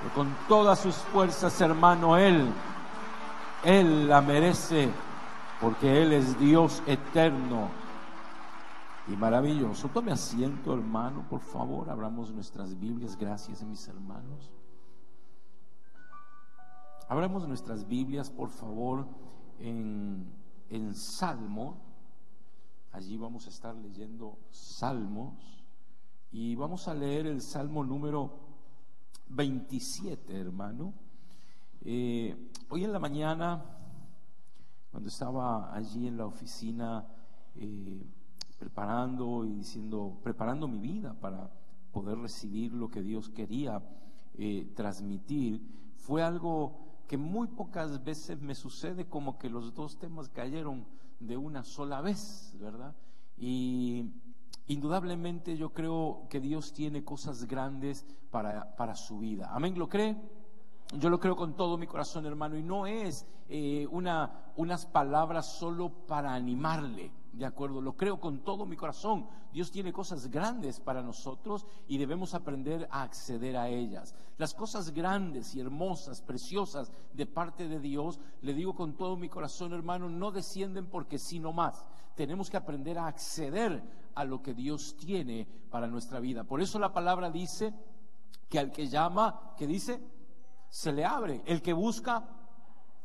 pero con todas sus fuerzas, hermano, Él la merece, porque Él es Dios eterno y maravilloso. Tome asiento, hermano, por favor. Abramos nuestras Biblias. Gracias, mis hermanos. Abramos nuestras Biblias, por favor, en Salmo. Allí vamos a estar leyendo Salmos y vamos a leer el Salmo número 27, hermano. Hoy en la mañana, cuando estaba allí en la oficina preparando mi vida para poder recibir lo que Dios quería transmitir, fue algo que muy pocas veces me sucede, como que los dos temas cayeron de una sola vez, ¿verdad? Y indudablemente yo creo que Dios tiene cosas grandes para su vida. ¿Amén? ¿Lo cree? Yo lo creo con todo mi corazón, hermano, y no es unas palabras solo para animarle, ¿de acuerdo? Lo creo con todo mi corazón. Dios tiene cosas grandes para nosotros y debemos aprender a acceder a ellas. Las cosas grandes y hermosas, preciosas de parte de Dios, le digo con todo mi corazón, hermano, no descienden porque sí nomás. Tenemos que aprender a acceder a lo que Dios tiene para nuestra vida. Por eso la palabra dice que al que llama, ¿qué dice? Se le abre. El que busca,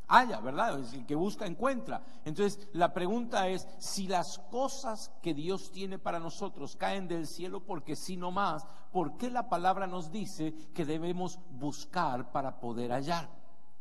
halla, ¿verdad? El que busca, encuentra. Entonces la pregunta es, si las cosas que Dios tiene para nosotros caen del cielo porque sí nomás, ¿por qué la palabra nos dice que debemos buscar para poder hallar?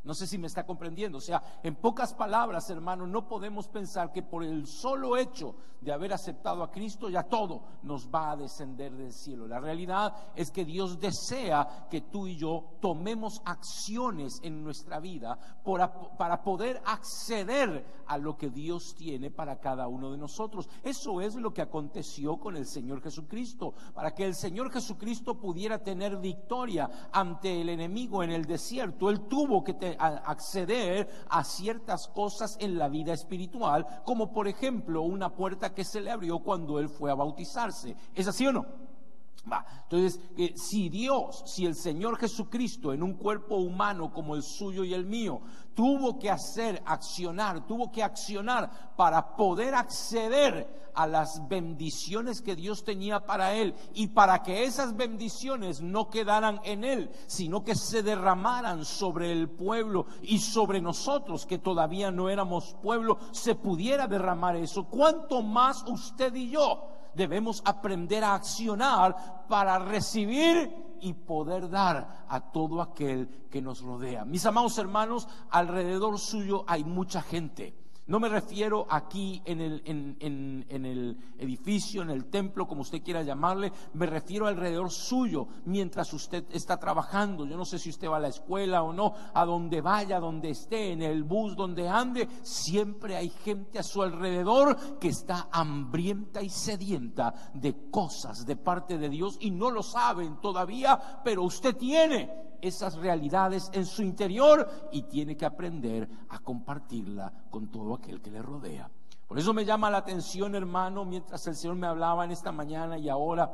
No sé si me está comprendiendo. O sea, en pocas palabras, hermano, no podemos pensar que por el solo hecho de haber aceptado a Cristo ya todo nos va a descender del cielo. La realidad es que Dios desea que tú y yo tomemos acciones en nuestra vida para poder acceder a lo que Dios tiene para cada uno de nosotros. Eso es lo que aconteció con el Señor Jesucristo. Para que el Señor Jesucristo pudiera tener victoria ante el enemigo en el desierto, Él tuvo que acceder a ciertas cosas en la vida espiritual, como por ejemplo una puerta que se le abrió cuando él fue a bautizarse. ¿Es así o no? Entonces, si el Señor Jesucristo en un cuerpo humano como el suyo y el mío tuvo que accionar para poder acceder a las bendiciones que Dios tenía para él, y para que esas bendiciones no quedaran en él, sino que se derramaran sobre el pueblo y sobre nosotros que todavía no éramos pueblo, se pudiera derramar eso, ¿cuánto más usted y yo debemos aprender a accionar para recibir y poder dar a todo aquel que nos rodea? Mis amados hermanos, alrededor suyo hay mucha gente. No me refiero aquí en el edificio, en el templo, como usted quiera llamarle. Me refiero alrededor suyo mientras usted está trabajando. Yo no sé si usted va a la escuela o no, a donde vaya, donde esté, en el bus, donde ande, siempre hay gente a su alrededor que está hambrienta y sedienta de cosas de parte de Dios y no lo saben todavía, pero usted tiene esas realidades en su interior y tiene que aprender a compartirla con todo aquel que le rodea. Por eso me llama la atención, hermano, mientras el Señor me hablaba en esta mañana y ahora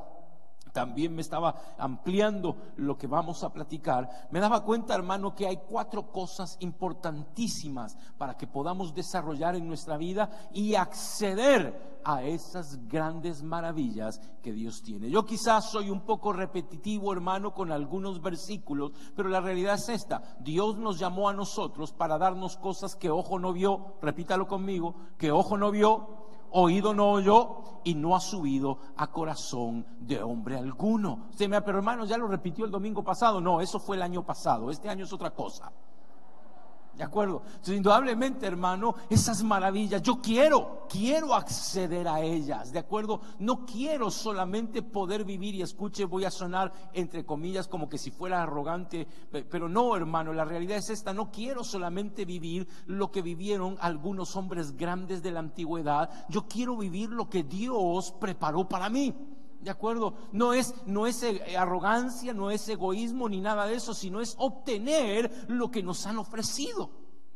también me estaba ampliando lo que vamos a platicar, me daba cuenta, hermano, que hay 4 cosas importantísimas para que podamos desarrollar en nuestra vida y acceder a esas grandes maravillas que Dios tiene. Yo quizás soy un poco repetitivo, hermano, con algunos versículos, pero la realidad es esta: Dios nos llamó a nosotros para darnos cosas que ojo no vio, repítalo conmigo, que ojo no vio, oído no oyó y no ha subido a corazón de hombre alguno. Usted me dice, pero hermano, ya lo repitió el domingo pasado. No, eso fue el año pasado, este año es otra cosa. ¿De acuerdo? Entonces, indudablemente, hermano, esas maravillas, yo quiero acceder a ellas, ¿de acuerdo? No quiero solamente poder vivir, y escuche, voy a sonar entre comillas como que si fuera arrogante, pero no, hermano, la realidad es esta: no quiero solamente vivir lo que vivieron algunos hombres grandes de la antigüedad, yo quiero vivir lo que Dios preparó para mí. ¿De acuerdo? No es arrogancia, no es egoísmo ni nada de eso, sino es obtener lo que nos han ofrecido,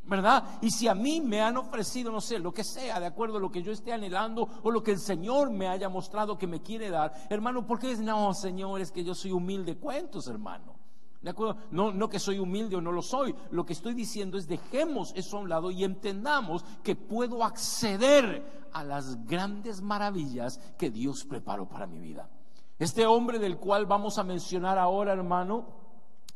¿verdad? Y si a mí me han ofrecido, no sé, lo que sea, de acuerdo a lo que yo esté anhelando o lo que el Señor me haya mostrado que me quiere dar, hermano, ¿por qué no, Señor, es que yo soy humilde? Cuentos, hermano. ¿De acuerdo? No que soy humilde o no lo soy. Lo que estoy diciendo es dejemos eso a un lado y entendamos que puedo acceder a las grandes maravillas que Dios preparó para mi vida. Este hombre del cual vamos a mencionar ahora, hermano,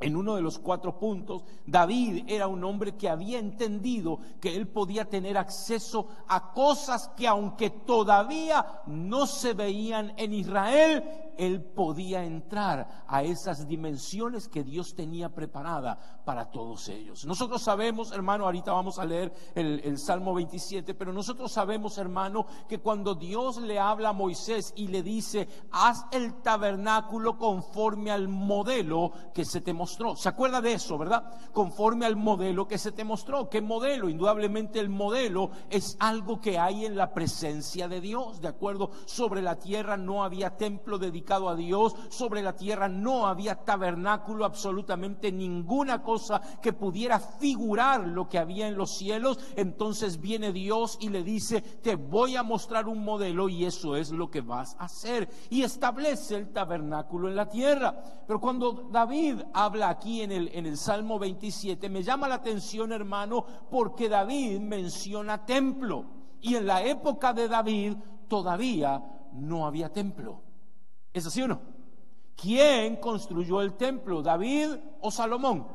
en uno de los 4 puntos, David era un hombre que había entendido que él podía tener acceso a cosas que, aunque todavía no se veían en Israel, él podía entrar a esas dimensiones que Dios tenía preparada para todos ellos. Nosotros sabemos, hermano, ahorita vamos a leer el Salmo 27, pero nosotros sabemos, hermano, que cuando Dios le habla a Moisés y le dice: haz el tabernáculo conforme al modelo que se te mostró. ¿Se acuerda de eso, verdad? Conforme al modelo que se te mostró. ¿Qué modelo? Indudablemente el modelo es algo que hay en la presencia de Dios, ¿de acuerdo? Sobre la tierra no había templo dedicado a Dios, sobre la tierra no había tabernáculo, absolutamente ninguna cosa que pudiera figurar lo que había en los cielos. Entonces viene Dios y le dice: te voy a mostrar un modelo y eso es lo que vas a hacer, y establece el tabernáculo en la tierra. Pero cuando David habla aquí en el Salmo 27, me llama la atención, hermano, porque David menciona templo, y en la época de David todavía no había templo. ¿Es así o no? ¿Quién construyó el templo? ¿David o Salomón?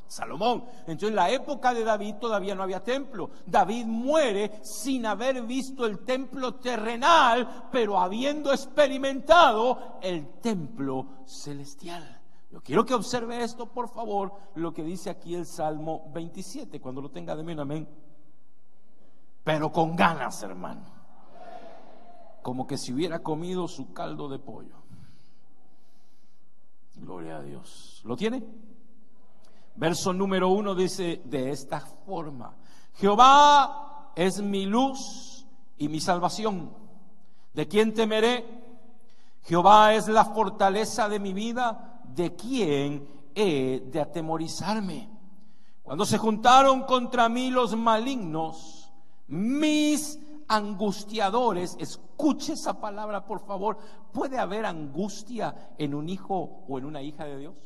Salomón. Entonces en la época de David todavía no había templo. David muere sin haber visto el templo terrenal, pero habiendo experimentado el templo celestial. Yo quiero que observe esto, por favor, lo que dice aquí el Salmo 27. Cuando lo tenga, deme un amén. Pero con ganas, hermano. Como que si hubiera comido su caldo de pollo. Gloria a Dios. ¿Lo tiene? Verso número 1 dice de esta forma: Jehová es mi luz y mi salvación. ¿De quién temeré? Jehová es la fortaleza de mi vida. ¿De quién he de atemorizarme? Cuando se juntaron contra mí los malignos, mis angustiadores. Escuche esa palabra, por favor. ¿Puede haber angustia en un hijo o en una hija de Dios?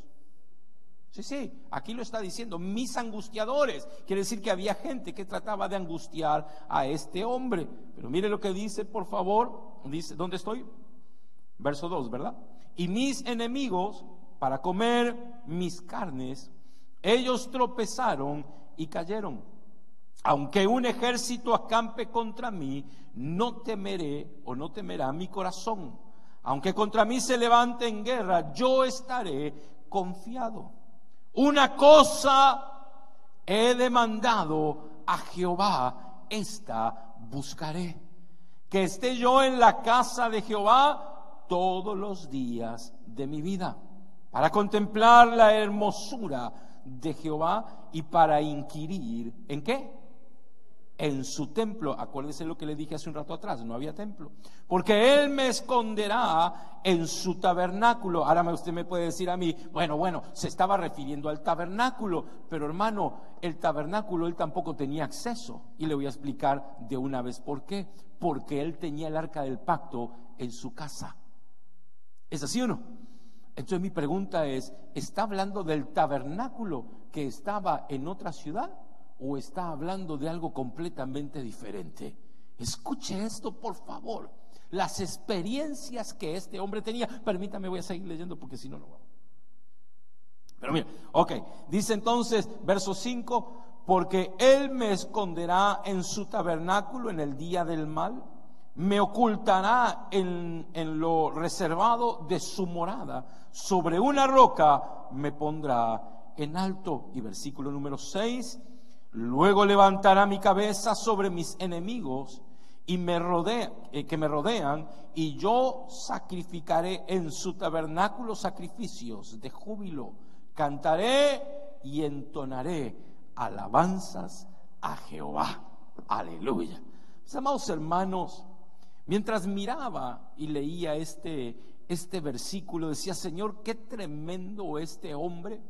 Sí, aquí lo está diciendo, mis angustiadores. Quiere decir que había gente que trataba de angustiar a este hombre. Pero mire lo que dice, por favor. Dice, ¿dónde estoy? Verso 2, ¿verdad? Y mis enemigos, para comer mis carnes, ellos tropezaron y cayeron. Aunque un ejército acampe contra mí, no temeré o no temerá mi corazón. Aunque contra mí se levante en guerra, yo estaré confiado. Una cosa he demandado a Jehová, esta buscaré: que esté yo en la casa de Jehová todos los días de mi vida, para contemplar la hermosura de Jehová y para inquirir, ¿en qué? En su templo. Acuérdese lo que le dije hace un rato atrás, no había templo. Porque Él me esconderá en su tabernáculo. Ahora usted me puede decir a mí, bueno, se estaba refiriendo al tabernáculo. Pero hermano, el tabernáculo Él tampoco tenía acceso. Y le voy a explicar de una vez por qué. Porque Él tenía el arca del pacto en su casa. ¿Es así o no? Entonces mi pregunta es, ¿está hablando del tabernáculo que estaba en otra ciudad? ¿O está hablando de algo completamente diferente? Escuche esto, por favor. Las experiencias que este hombre tenía. Permítame, voy a seguir leyendo porque si no, no va. Pero mira, ok. Dice entonces, verso 5: porque Él me esconderá en su tabernáculo en el día del mal, me ocultará en lo reservado de su morada, sobre una roca me pondrá en alto. Y versículo número 6: luego levantará mi cabeza sobre mis enemigos y que me rodean, y yo sacrificaré en su tabernáculo sacrificios de júbilo. Cantaré y entonaré alabanzas a Jehová. Aleluya. Mis amados hermanos, mientras miraba y leía este versículo, decía: Señor, qué tremendo este hombre,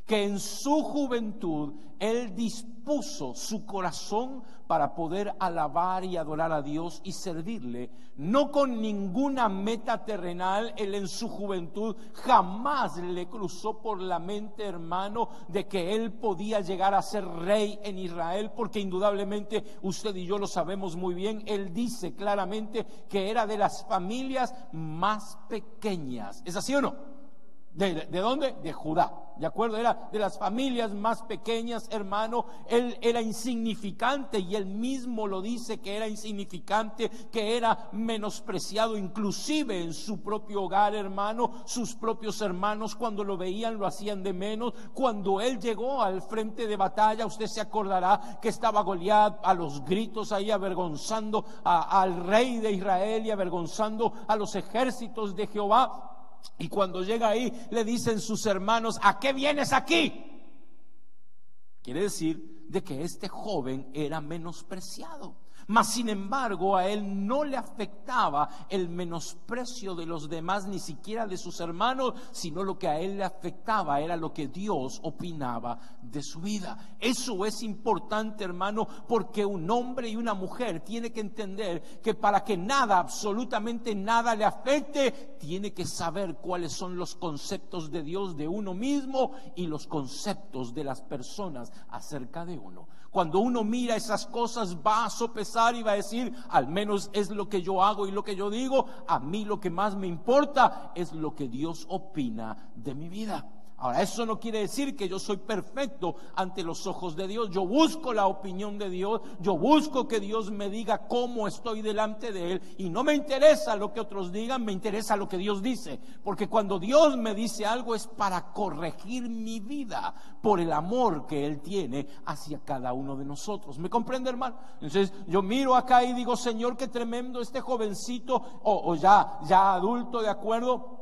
que en su juventud él dispuso su corazón para poder alabar y adorar a Dios y servirle, no con ninguna meta terrenal. Él en su juventud jamás le cruzó por la mente, hermano, de que él podía llegar a ser rey en Israel, porque indudablemente usted y yo lo sabemos muy bien. Él dice claramente que era de las familias más pequeñas. ¿Es así o no? ¿De dónde? De Judá, ¿de acuerdo? Era de las familias más pequeñas, hermano. Él era insignificante, y él mismo lo dice, que era insignificante, que era menospreciado inclusive en su propio hogar, hermano. Sus propios hermanos, cuando lo veían, lo hacían de menos. Cuando él llegó al frente de batalla, usted se acordará que estaba Goliat a los gritos ahí, avergonzando al rey de Israel y avergonzando a los ejércitos de Jehová. Y cuando llega ahí, le dicen sus hermanos: ¿a qué vienes aquí? Quiere decir de que este joven era menospreciado. Mas sin embargo, a él no le afectaba el menosprecio de los demás, ni siquiera de sus hermanos, sino lo que a él le afectaba era lo que Dios opinaba de su vida. Eso es importante, hermano, porque un hombre y una mujer tiene que entender que para que nada, absolutamente nada le afecte, tiene que saber cuáles son los conceptos de Dios de uno mismo y los conceptos de las personas acerca de uno. Cuando uno mira esas cosas, va a sopesar y va a decir: al menos es lo que yo hago y lo que yo digo. A mí lo que más me importa es lo que Dios opina de mi vida. Ahora, eso no quiere decir que yo soy perfecto ante los ojos de Dios. Yo busco la opinión de Dios, yo busco que Dios me diga cómo estoy delante de Él, y no me interesa lo que otros digan, me interesa lo que Dios dice, porque cuando Dios me dice algo es para corregir mi vida por el amor que Él tiene hacia cada uno de nosotros. ¿Me comprende, hermano? Entonces yo miro acá y digo: Señor, qué tremendo este jovencito o ya adulto, ¿de acuerdo?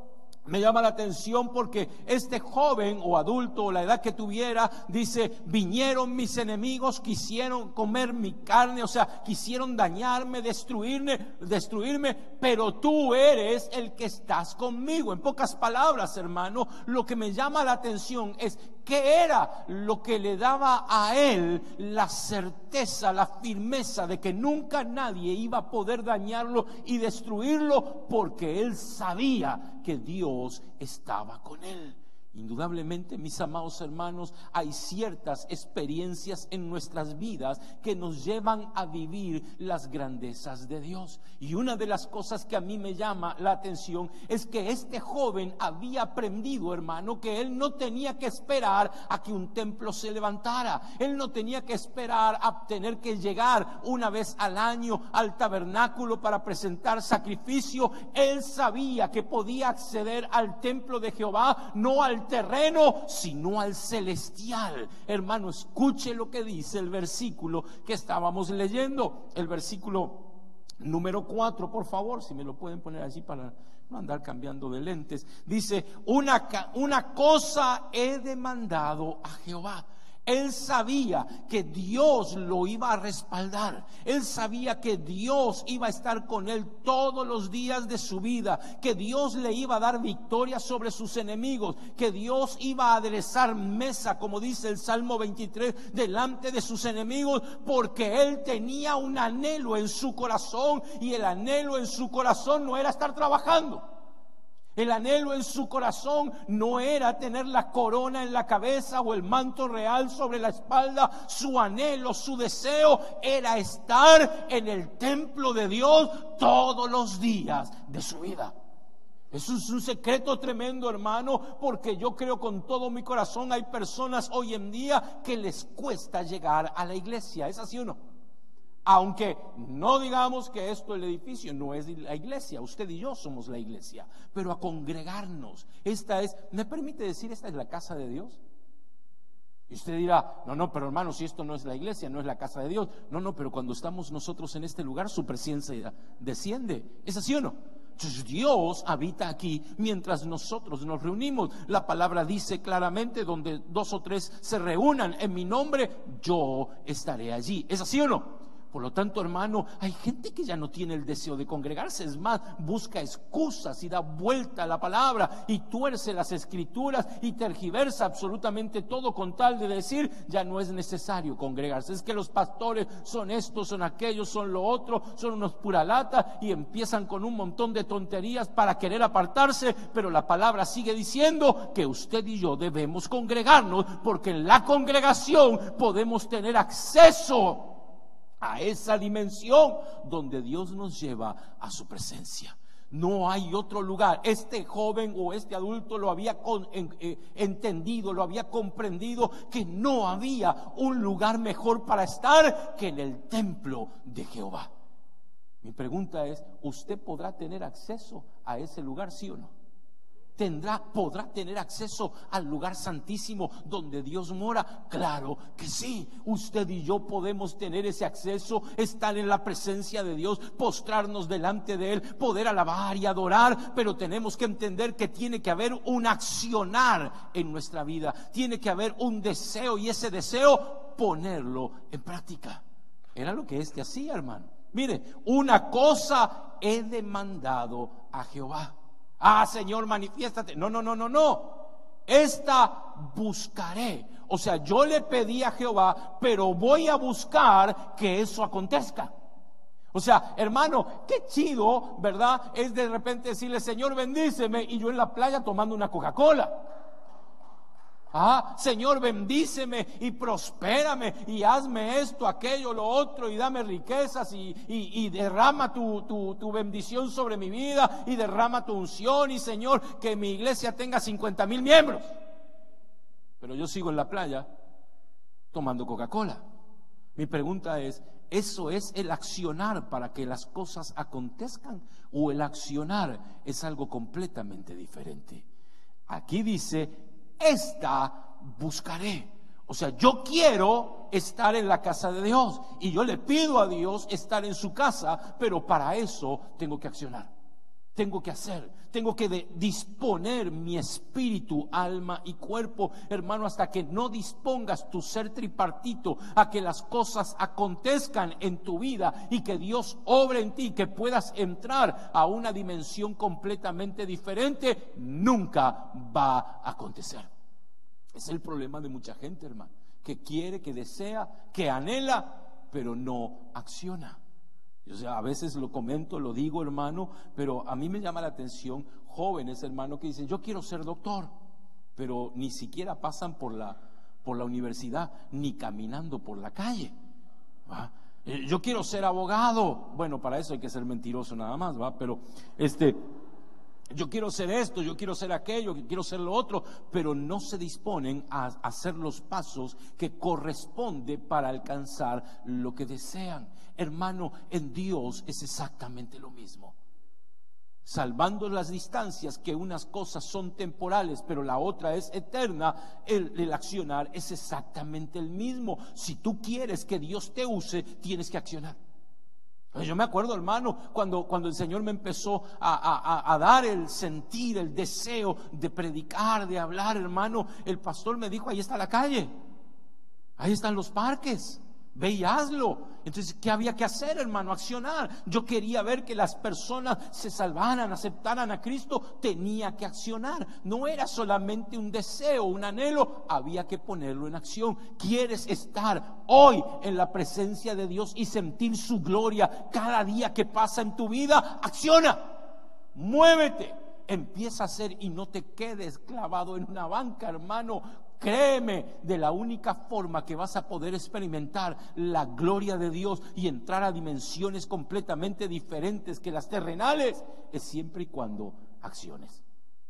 Me llama la atención porque este joven o adulto, o la edad que tuviera, dice: vinieron mis enemigos, quisieron comer mi carne, o sea, quisieron dañarme, destruirme, pero tú eres el que estás conmigo. En pocas palabras, hermano, lo que me llama la atención es ¿qué era lo que le daba a él la certeza, la firmeza de que nunca nadie iba a poder dañarlo y destruirlo? Porque él sabía que Dios estaba con él. Indudablemente, mis amados hermanos, hay ciertas experiencias en nuestras vidas que nos llevan a vivir las grandezas de Dios. Y una de las cosas que a mí me llama la atención es que este joven había aprendido, hermano, que él no tenía que esperar a que un templo se levantara. Él no tenía que esperar a tener que llegar una vez al año al tabernáculo para presentar sacrificio. Él sabía que podía acceder al templo de Jehová, no al terreno, sino al celestial. Hermano, escuche lo que dice el versículo que estábamos leyendo, el versículo número 4, por favor, si me lo pueden poner allí para no andar cambiando de lentes. Dice: una cosa he demandado a Jehová. Él sabía que Dios lo iba a respaldar. Él sabía que Dios iba a estar con él todos los días de su vida, que Dios le iba a dar victoria sobre sus enemigos, que Dios iba a aderezar mesa, como dice el Salmo 23, delante de sus enemigos, porque él tenía un anhelo en su corazón, y el anhelo en su corazón no era estar trabajando. El anhelo en su corazón no era tener la corona en la cabeza o el manto real sobre la espalda. Su anhelo, su deseo era estar en el templo de Dios todos los días de su vida. Eso es un secreto tremendo, hermano, porque yo creo con todo mi corazón hay personas hoy en día que les cuesta llegar a la iglesia. ¿Es así o no? Aunque no digamos que esto, el edificio, no es la iglesia, usted y yo somos la iglesia, pero a congregarnos. Esta es, ¿me permite decir, esta es la casa de Dios? Y usted dirá: no, pero hermano, si esto no es la iglesia, no es la casa de Dios. No, pero cuando estamos nosotros en este lugar, su presencia desciende. ¿Es así o no? Entonces Dios habita aquí mientras nosotros nos reunimos. La palabra dice claramente: donde 2 o 3 se reúnan en mi nombre, yo estaré allí. ¿Es así o no? Por lo tanto, hermano, hay gente que ya no tiene el deseo de congregarse. Es más, busca excusas y da vuelta a la palabra y tuerce las escrituras y tergiversa absolutamente todo con tal de decir: ya no es necesario congregarse. Es que los pastores son estos, son aquellos, son lo otro, son unos pura lata, y empiezan con un montón de tonterías para querer apartarse. Pero la palabra sigue diciendo que usted y yo debemos congregarnos, porque en la congregación podemos tener acceso a esa dimensión donde Dios nos lleva a su presencia. No hay otro lugar. Este joven o este adulto lo había entendido, lo había comprendido, que no había un lugar mejor para estar que en el templo de Jehová. Mi pregunta es: ¿usted podrá tener acceso a ese lugar, sí o no? ¿Podrá tener acceso al lugar santísimo donde Dios mora? Claro que sí. Usted y yo podemos tener ese acceso, estar en la presencia de Dios, postrarnos delante de Él, poder alabar y adorar. Pero tenemos que entender que tiene que haber un accionar en nuestra vida, tiene que haber un deseo, y ese deseo ponerlo en práctica. Era lo que hacía, hermano. Mire, una cosa he demandado a Jehová. Ah, Señor, manifiéstate. No. Esta buscaré. O sea, yo le pedí a Jehová, pero voy a buscar que eso acontezca. O sea, hermano, qué chido, ¿verdad? Es de repente decirle: Señor, bendíceme, y yo en la playa tomando una Coca-Cola. Señor, bendíceme y prospérame y hazme esto, aquello, lo otro, y dame riquezas y derrama tu bendición sobre mi vida, y derrama tu unción, y Señor, que mi iglesia tenga 50,000 miembros. Pero yo sigo en la playa tomando Coca-Cola. Mi pregunta es: ¿eso es el accionar para que las cosas acontezcan? ¿O el accionar es algo completamente diferente? Aquí dice: esta buscaré. O sea, yo quiero estar en la casa de Dios, y yo le pido a Dios estar en su casa, pero para eso tengo que accionar, tengo que hacer, tengo que disponer mi espíritu, alma y cuerpo. Hermano, hasta que no dispongas tu ser tripartito a que las cosas acontezcan en tu vida y que Dios obre en ti, que puedas entrar a una dimensión completamente diferente, nunca va a acontecer. Es el problema de mucha gente, hermano, que quiere, que desea, que anhela, pero no acciona. O sea, a veces lo comento, lo digo, hermano, pero a mí me llama la atención jóvenes, hermano, que dicen: yo quiero ser doctor, pero ni siquiera pasan por la universidad, ni caminando por la calle, ¿va? Yo quiero ser abogado. Bueno, para eso hay que ser mentiroso nada más, ¿va? Pero yo quiero ser esto, yo quiero ser aquello, yo quiero ser lo otro, pero no se disponen a hacer los pasos que corresponde para alcanzar lo que desean. Hermano, en Dios es exactamente lo mismo. Salvando las distancias, que unas cosas son temporales, pero la otra es eterna, el accionar es exactamente el mismo. Si tú quieres que Dios te use, tienes que accionar. Yo me acuerdo, hermano, cuando el Señor me empezó a dar el sentir, el deseo de predicar, de hablar, hermano, el pastor me dijo: ahí está la calle, ahí están los parques, ve y hazlo. Entonces, ¿qué había que hacer, hermano? Accionar. Yo quería ver que las personas se salvaran, aceptaran a Cristo. Tenía que accionar. No era solamente un deseo, un anhelo, había que ponerlo en acción. ¿Quieres estar hoy en la presencia de Dios y sentir su gloria cada día que pasa en tu vida? Acciona, muévete, empieza a hacer, y no te quedes clavado en una banca, hermano. Créeme, de la única forma que vas a poder experimentar la gloria de Dios y entrar a dimensiones completamente diferentes que las terrenales es siempre y cuando acciones.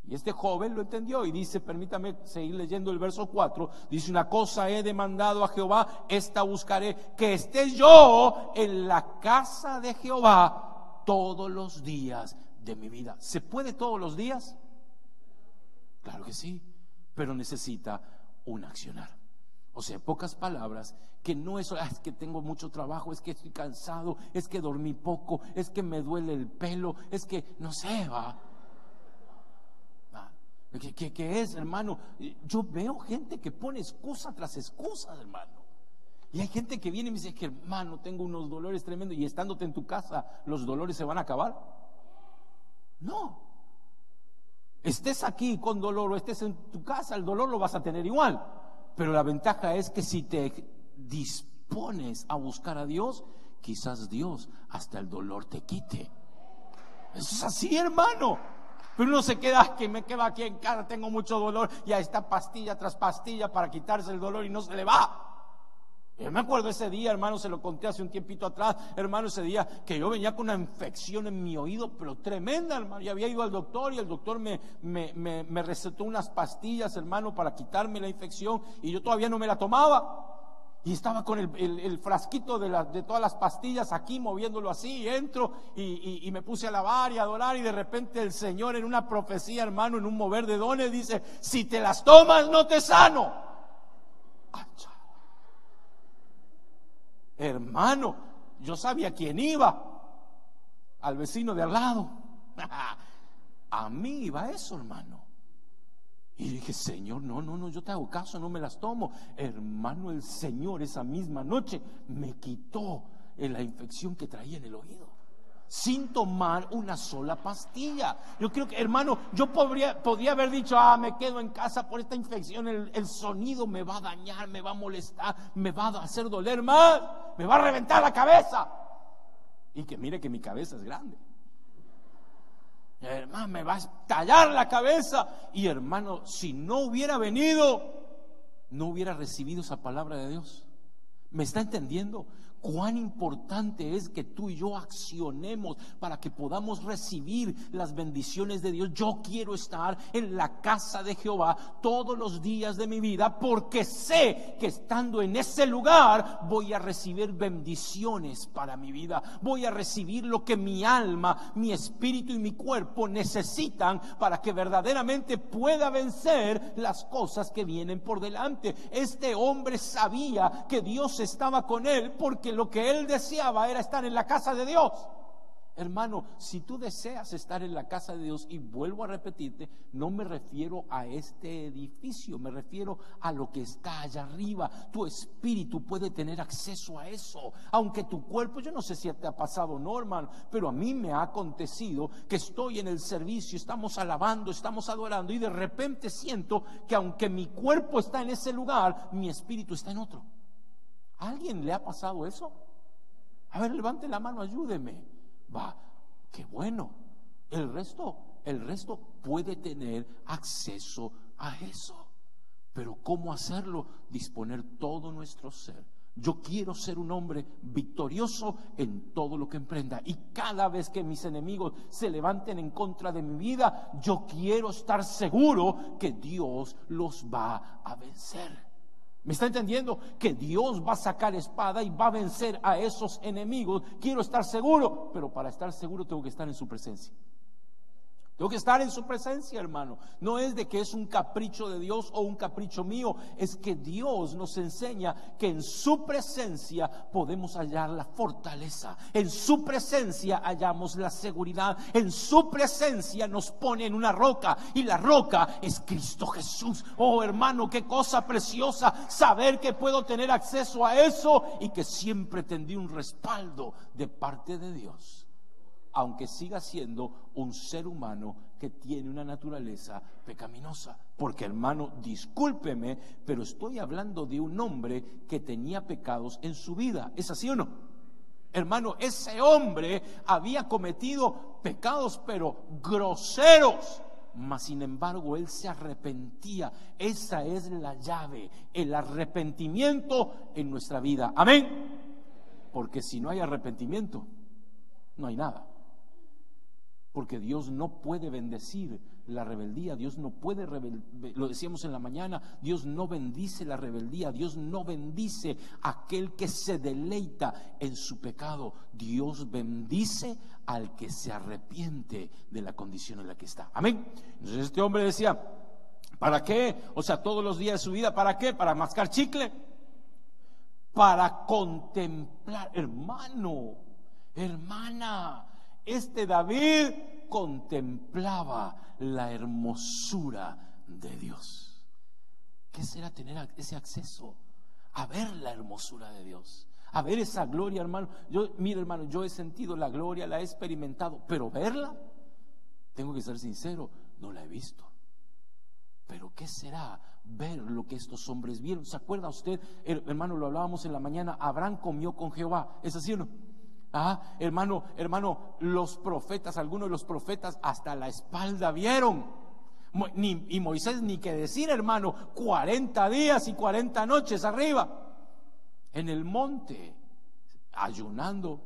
Y este joven lo entendió y dice, permítame seguir leyendo el verso 4, dice: una cosa he demandado a Jehová, esta buscaré, que esté yo en la casa de Jehová todos los días de mi vida. ¿Se puede todos los días? Claro que sí, pero necesita un accionar. O sea, en pocas palabras, que no es: es que tengo mucho trabajo, es que estoy cansado, es que dormí poco, es que me duele el pelo, es que no sé, va. ¿Qué es, hermano? Yo veo gente que pone excusa tras excusa, hermano. Y hay gente que viene y me dice que hermano, tengo unos dolores tremendos, y estándote en tu casa, ¿los dolores se van a acabar? No. Estés aquí con dolor o estés en tu casa, el dolor lo vas a tener igual. Pero la ventaja es que si te dispones a buscar a Dios, quizás Dios hasta el dolor te quite. Eso es así, hermano. Pero uno se queda, que me quedo aquí en casa, tengo mucho dolor, y ahí está pastilla tras pastilla para quitarse el dolor y no se le va. Yo me acuerdo ese día, hermano, se lo conté hace un tiempito atrás, hermano, ese día que yo venía con una infección en mi oído, pero tremenda, hermano. Yo había ido al doctor y el doctor me recetó unas pastillas, hermano, para quitarme la infección, y yo todavía no me la tomaba. Y estaba con el frasquito de todas las pastillas aquí, moviéndolo así, y entro y me puse a alabar y a adorar, y de repente el Señor, en una profecía, hermano, en un mover de dones, dice: si te las tomas no te sano. Hermano, yo sabía quién iba, al vecino de al lado. A mí iba eso, hermano. Y dije: Señor, no, yo te hago caso, no me las tomo. Hermano, el Señor esa misma noche me quitó la infección que traía en el oído, sin tomar una sola pastilla. Yo creo que, hermano, yo podría haber dicho: me quedo en casa por esta infección, el sonido me va a dañar, me va a molestar, me va a hacer doler más, me va a reventar la cabeza. Y que mire que mi cabeza es grande. Hermano, me va a estallar la cabeza. Y hermano, si no hubiera venido, no hubiera recibido esa palabra de Dios. ¿Me está entendiendo? Cuán importante es que tú y yo accionemos para que podamos recibir las bendiciones de Dios. Yo quiero estar en la casa de Jehová todos los días de mi vida, porque sé que estando en ese lugar voy a recibir bendiciones para mi vida. Voy a recibir lo que mi alma, mi espíritu y mi cuerpo necesitan para que verdaderamente pueda vencer las cosas que vienen por delante. Este hombre sabía que Dios estaba con él, porque lo que él deseaba era estar en la casa de Dios. Hermano, si tú deseas estar en la casa de Dios, y vuelvo a repetirte, no me refiero a este edificio, me refiero a lo que está allá arriba. Tu espíritu puede tener acceso a eso, aunque tu cuerpo, yo no sé si te ha pasado o no, hermano, pero a mí me ha acontecido que estoy en el servicio, estamos alabando, estamos adorando, y de repente siento que aunque mi cuerpo está en ese lugar, mi espíritu está en otro. ¿A alguien le ha pasado eso? A ver, levante la mano, ayúdeme. Va, qué bueno. El resto puede tener acceso a eso. Pero ¿cómo hacerlo? Disponer todo nuestro ser. Yo quiero ser un hombre victorioso en todo lo que emprenda, y cada vez que mis enemigos se levanten en contra de mi vida, yo quiero estar seguro que Dios los va a vencer. ¿Me está entendiendo? Que Dios va a sacar espada y va a vencer a esos enemigos. Quiero estar seguro, pero para estar seguro tengo que estar en su presencia. Tengo que estar en su presencia, hermano. No es de que es un capricho de Dios o un capricho mío, es que Dios nos enseña que en su presencia podemos hallar la fortaleza. En su presencia hallamos la seguridad. En su presencia nos pone en una roca, y la roca es Cristo Jesús. Oh, hermano, qué cosa preciosa saber que puedo tener acceso a eso, y que siempre tendré un respaldo de parte de Dios, aunque siga siendo un ser humano que tiene una naturaleza pecaminosa. Porque, hermano, discúlpeme, pero estoy hablando de un hombre que tenía pecados en su vida. ¿Es así o no? Hermano, ese hombre había cometido pecados, pero groseros. Mas sin embargo él se arrepentía. Esa es la llave, el arrepentimiento en nuestra vida. Amén. Porque si no hay arrepentimiento, no hay nada. Porque Dios no puede bendecir la rebeldía. Dios no puede, lo decíamos en la mañana, Dios no bendice la rebeldía. Dios no bendice a aquel que se deleita en su pecado. Dios bendice al que se arrepiente de la condición en la que está. Amén. Entonces este hombre decía: ¿para qué? O sea, todos los días de su vida, ¿para qué? ¿Para mascar chicle? Para contemplar. Hermano, hermana, este David contemplaba la hermosura de Dios. ¿Qué será tener ese acceso a ver la hermosura de Dios, a ver esa gloria, hermano. Mira, hermano, yo he sentido la gloria, la he experimentado, pero verla, tengo que ser sincero, no la he visto. Pero ¿qué será ver lo que estos hombres vieron? ¿Se acuerda usted, hermano? Lo hablábamos en la mañana. Abraham comió con Jehová, ¿es así o no? Hermano, los profetas, algunos de los profetas hasta la espalda vieron. Y Moisés, ni que decir, hermano, 40 días y 40 noches arriba en el monte, ayunando.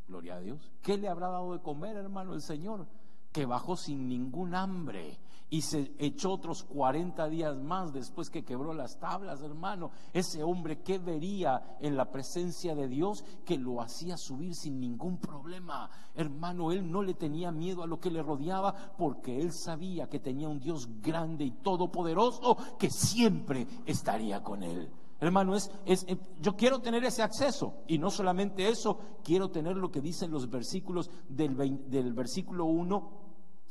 Gloria a Dios. ¿Qué le habrá dado de comer, hermano, el Señor? Que bajó sin ningún hambre y se echó otros 40 días más después que quebró las tablas, hermano. Ese hombre, ¿qué vería en la presencia de Dios que lo hacía subir sin ningún problema? Hermano, él no le tenía miedo a lo que le rodeaba, porque él sabía que tenía un Dios grande y todopoderoso que siempre estaría con él. Hermano, yo quiero tener ese acceso, y no solamente eso, quiero tener lo que dicen los versículos del versículo 1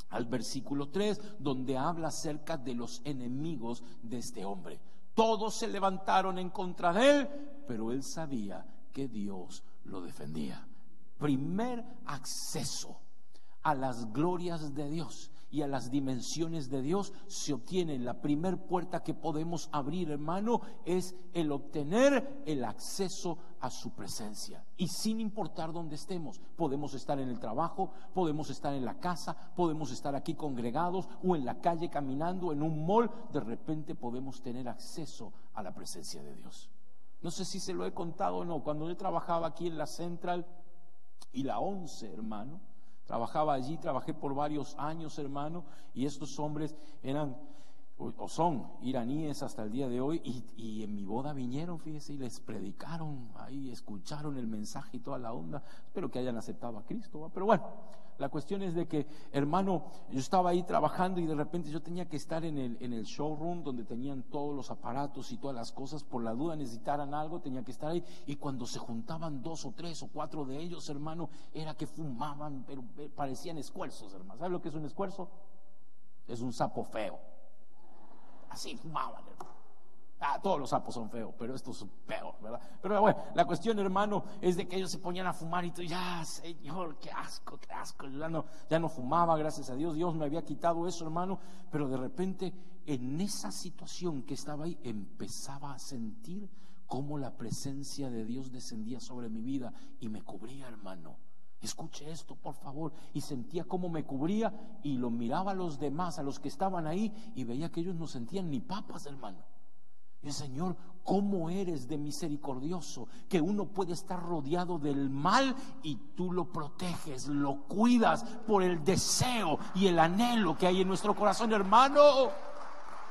al versículo 3, donde habla acerca de los enemigos de este hombre. Todos se levantaron en contra de él, pero él sabía que Dios lo defendía. Primer acceso a las glorias de Dios y a las dimensiones de Dios se obtiene. La primer puerta que podemos abrir, hermano, es el obtener el acceso a su presencia. Y sin importar dónde estemos, podemos estar en el trabajo, podemos estar en la casa, podemos estar aquí congregados o en la calle caminando, en un mall. De repente podemos tener acceso a la presencia de Dios. No sé si se lo he contado o no. Cuando yo trabajaba aquí en la Central y la 11, hermano, trabajaba allí, trabajé por varios años, hermano, y estos hombres eran o son iraníes hasta el día de hoy, y en mi boda vinieron, fíjese, y les predicaron, ahí escucharon el mensaje y toda la onda. Espero que hayan aceptado a Cristo, ¿va? Pero bueno, la cuestión es de que, hermano, yo estaba ahí trabajando y de repente yo tenía que estar en el showroom donde tenían todos los aparatos y todas las cosas. Por la duda necesitaran algo, tenía que estar ahí, y cuando se juntaban 2 o 3 o 4 de ellos, hermano, era que fumaban, pero parecían escuerzos, hermano. ¿Sabe lo que es un escuerzo? Es un sapo feo. Así fumaban, hermano. Todos los sapos son feos, pero estos son peor, ¿verdad? Pero bueno, la cuestión, hermano, es de que ellos se ponían a fumar y tú, ya, Señor, qué asco, qué asco. Yo ya no fumaba, gracias a Dios. Dios me había quitado eso, hermano. Pero de repente, en esa situación que estaba ahí, empezaba a sentir cómo la presencia de Dios descendía sobre mi vida y me cubría, hermano. Escuche esto, por favor. Y sentía cómo me cubría, y lo miraba a los demás, a los que estaban ahí, y veía que ellos no sentían ni papas, hermano. Y el Señor, ¿cómo eres de misericordioso? Que uno puede estar rodeado del mal y tú lo proteges, lo cuidas por el deseo y el anhelo que hay en nuestro corazón, hermano.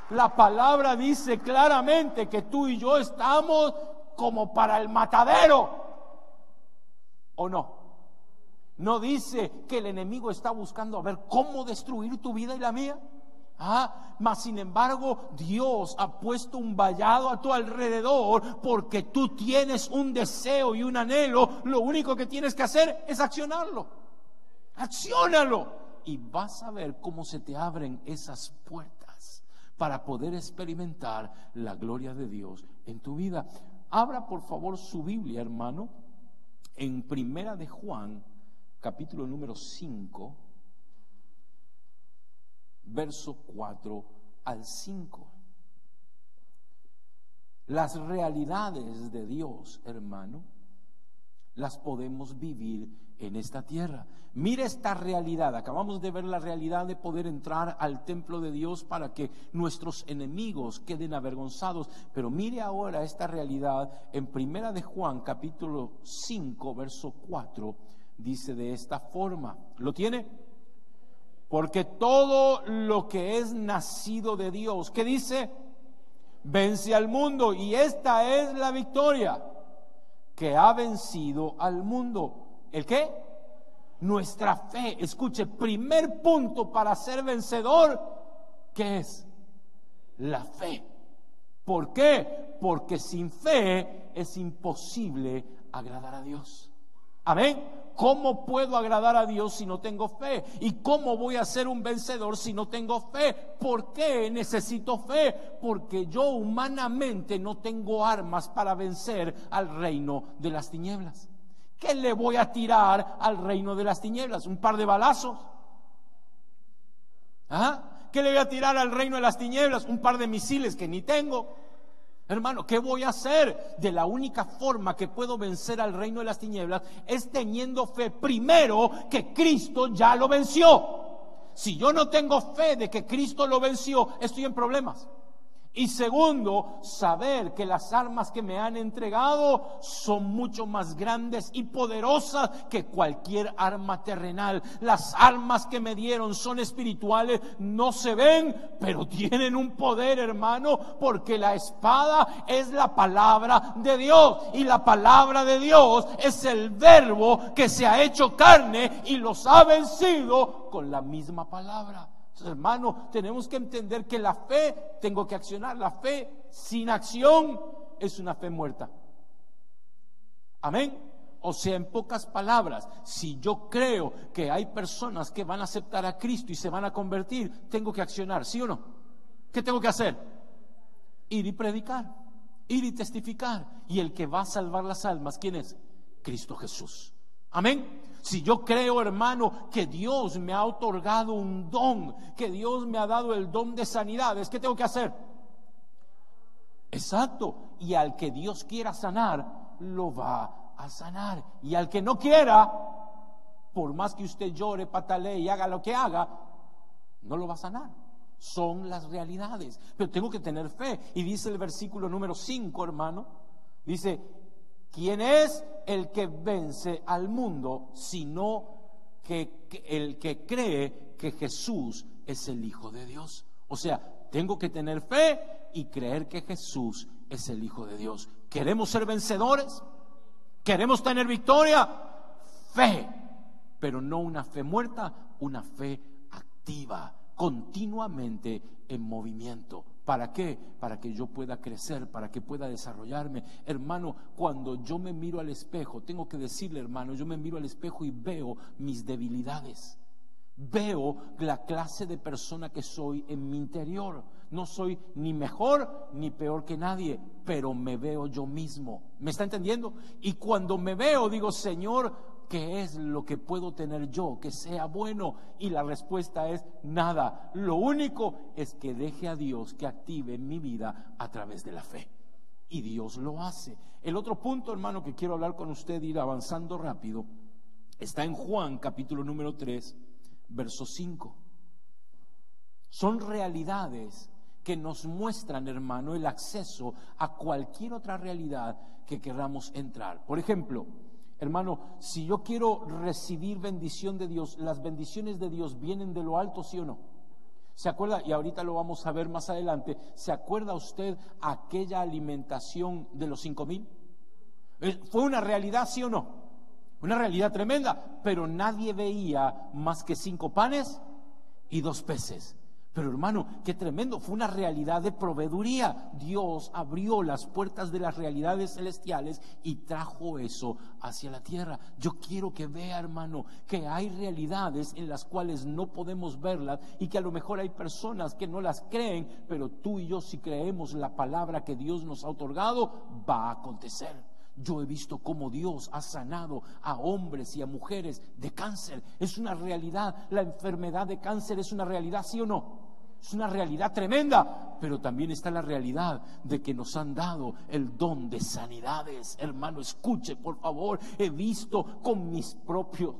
La palabra dice claramente que tú y yo estamos como para el matadero, ¿o no? No dice que el enemigo está buscando a ver cómo destruir tu vida y la mía. Mas sin embargo, Dios ha puesto un vallado a tu alrededor porque tú tienes un deseo y un anhelo. Lo único que tienes que hacer es accionarlo. Acciónalo y vas a ver cómo se te abren esas puertas para poder experimentar la gloria de Dios en tu vida. Abra por favor su Biblia, hermano, en Primera de Juan, capítulo número 5, verso 4 al 5. Las realidades de Dios, hermano, las podemos vivir en esta tierra. Mire esta realidad. Acabamos de ver la realidad de poder entrar al templo de Dios para que nuestros enemigos queden avergonzados. Pero mire ahora esta realidad en Primera de Juan, capítulo 5, verso 4. Dice de esta forma. ¿Lo tiene? Porque todo lo que es nacido de Dios, ¿qué dice? Vence al mundo. Y esta es la victoria, que ha vencido al mundo. ¿El qué? Nuestra fe. Escuche, primer punto para ser vencedor, ¿qué es? La fe. ¿Por qué? Porque sin fe es imposible agradar a Dios. Amén. ¿Cómo puedo agradar a Dios si no tengo fe? ¿Y cómo voy a ser un vencedor si no tengo fe? ¿Por qué necesito fe? Porque yo humanamente no tengo armas para vencer al reino de las tinieblas. ¿Qué le voy a tirar al reino de las tinieblas? ¿Un par de balazos? ¿Ah? ¿Qué le voy a tirar al reino de las tinieblas? Un par de misiles que ni tengo. Hermano, ¿qué voy a hacer? De la única forma que puedo vencer al reino de las tinieblas es teniendo fe primero que Cristo ya lo venció. Si yo no tengo fe de que Cristo lo venció, estoy en problemas. Y segundo, saber que las armas que me han entregado son mucho más grandes y poderosas que cualquier arma terrenal. Las armas que me dieron son espirituales, no se ven, pero tienen un poder, hermano, porque la espada es la palabra de Dios. Y la palabra de Dios es el verbo que se ha hecho carne y los ha vencido con la misma palabra. Hermano, tenemos que entender que la fe, tengo que accionar. La fe sin acción es una fe muerta. Amén. O sea, en pocas palabras, si yo creo que hay personas que van a aceptar a Cristo y se van a convertir, tengo que accionar, ¿sí o no? ¿Qué tengo que hacer? Ir y predicar, ir y testificar. Y el que va a salvar las almas, ¿quién es? Cristo Jesús. Amén. Si yo creo, hermano, que Dios me ha otorgado un don, que Dios me ha dado el don de sanidades, ¿qué tengo que hacer? Exacto. Y al que Dios quiera sanar, lo va a sanar. Y al que no quiera, por más que usted llore, patalee y haga lo que haga, no lo va a sanar. Son las realidades. Pero tengo que tener fe. Y dice el versículo número 5, hermano, dice: ¿quién es el que vence al mundo sino que el que cree que Jesús es el Hijo de Dios? O sea, tengo que tener fe y creer que Jesús es el Hijo de Dios. ¿Queremos ser vencedores? ¿Queremos tener victoria? Fe, pero no una fe muerta, una fe activa, continuamente en movimiento. ¿Para qué? Para que yo pueda crecer, para que pueda desarrollarme. Hermano, cuando yo me miro al espejo, tengo que decirle, hermano, yo me miro al espejo y veo mis debilidades. Veo la clase de persona que soy en mi interior. No soy ni mejor ni peor que nadie, pero me veo yo mismo. ¿Me está entendiendo? Y cuando me veo, digo: Señor, ¿qué es lo que puedo tener yo que sea bueno? Y la respuesta es nada. Lo único es que deje a Dios que active en mi vida a través de la fe. Y Dios lo hace. El otro punto, hermano, que quiero hablar con usted, ir avanzando rápido, está en Juan capítulo número 3, verso 5. Son realidades que nos muestran, hermano, el acceso a cualquier otra realidad que queramos entrar. Por ejemplo, hermano, si yo quiero recibir bendición de Dios, ¿las bendiciones de Dios vienen de lo alto, sí o no? ¿Se acuerda? Y ahorita lo vamos a ver más adelante. ¿Se acuerda usted aquella alimentación de los 5,000? ¿Fue una realidad, sí o no? Una realidad tremenda, pero nadie veía más que 5 panes y 2 peces. Pero hermano, qué tremendo, fue una realidad de proveeduría. Dios abrió las puertas de las realidades celestiales y trajo eso hacia la tierra. Yo quiero que vea, hermano, que hay realidades en las cuales no podemos verlas y que a lo mejor hay personas que no las creen, pero tú y yo, si creemos la palabra que Dios nos ha otorgado, va a acontecer. Yo he visto cómo Dios ha sanado a hombres y a mujeres de cáncer. Es una realidad. La enfermedad de cáncer es una realidad, ¿sí o no? Es una realidad tremenda, pero también está la realidad de que nos han dado el don de sanidades. Hermano, escuche, por favor. He visto con mis propios,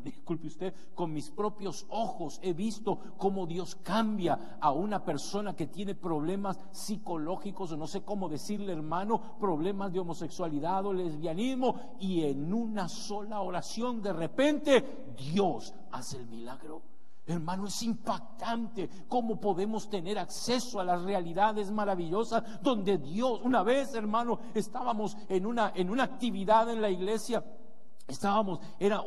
disculpe usted, con mis propios ojos, he visto cómo Dios cambia a una persona que tiene problemas psicológicos, o no sé cómo decirle, hermano, problemas de homosexualidad o lesbianismo, y en una sola oración, de repente, Dios hace el milagro. Hermano, es impactante cómo podemos tener acceso a las realidades maravillosas donde Dios, una vez, hermano, estábamos en una actividad en la iglesia, era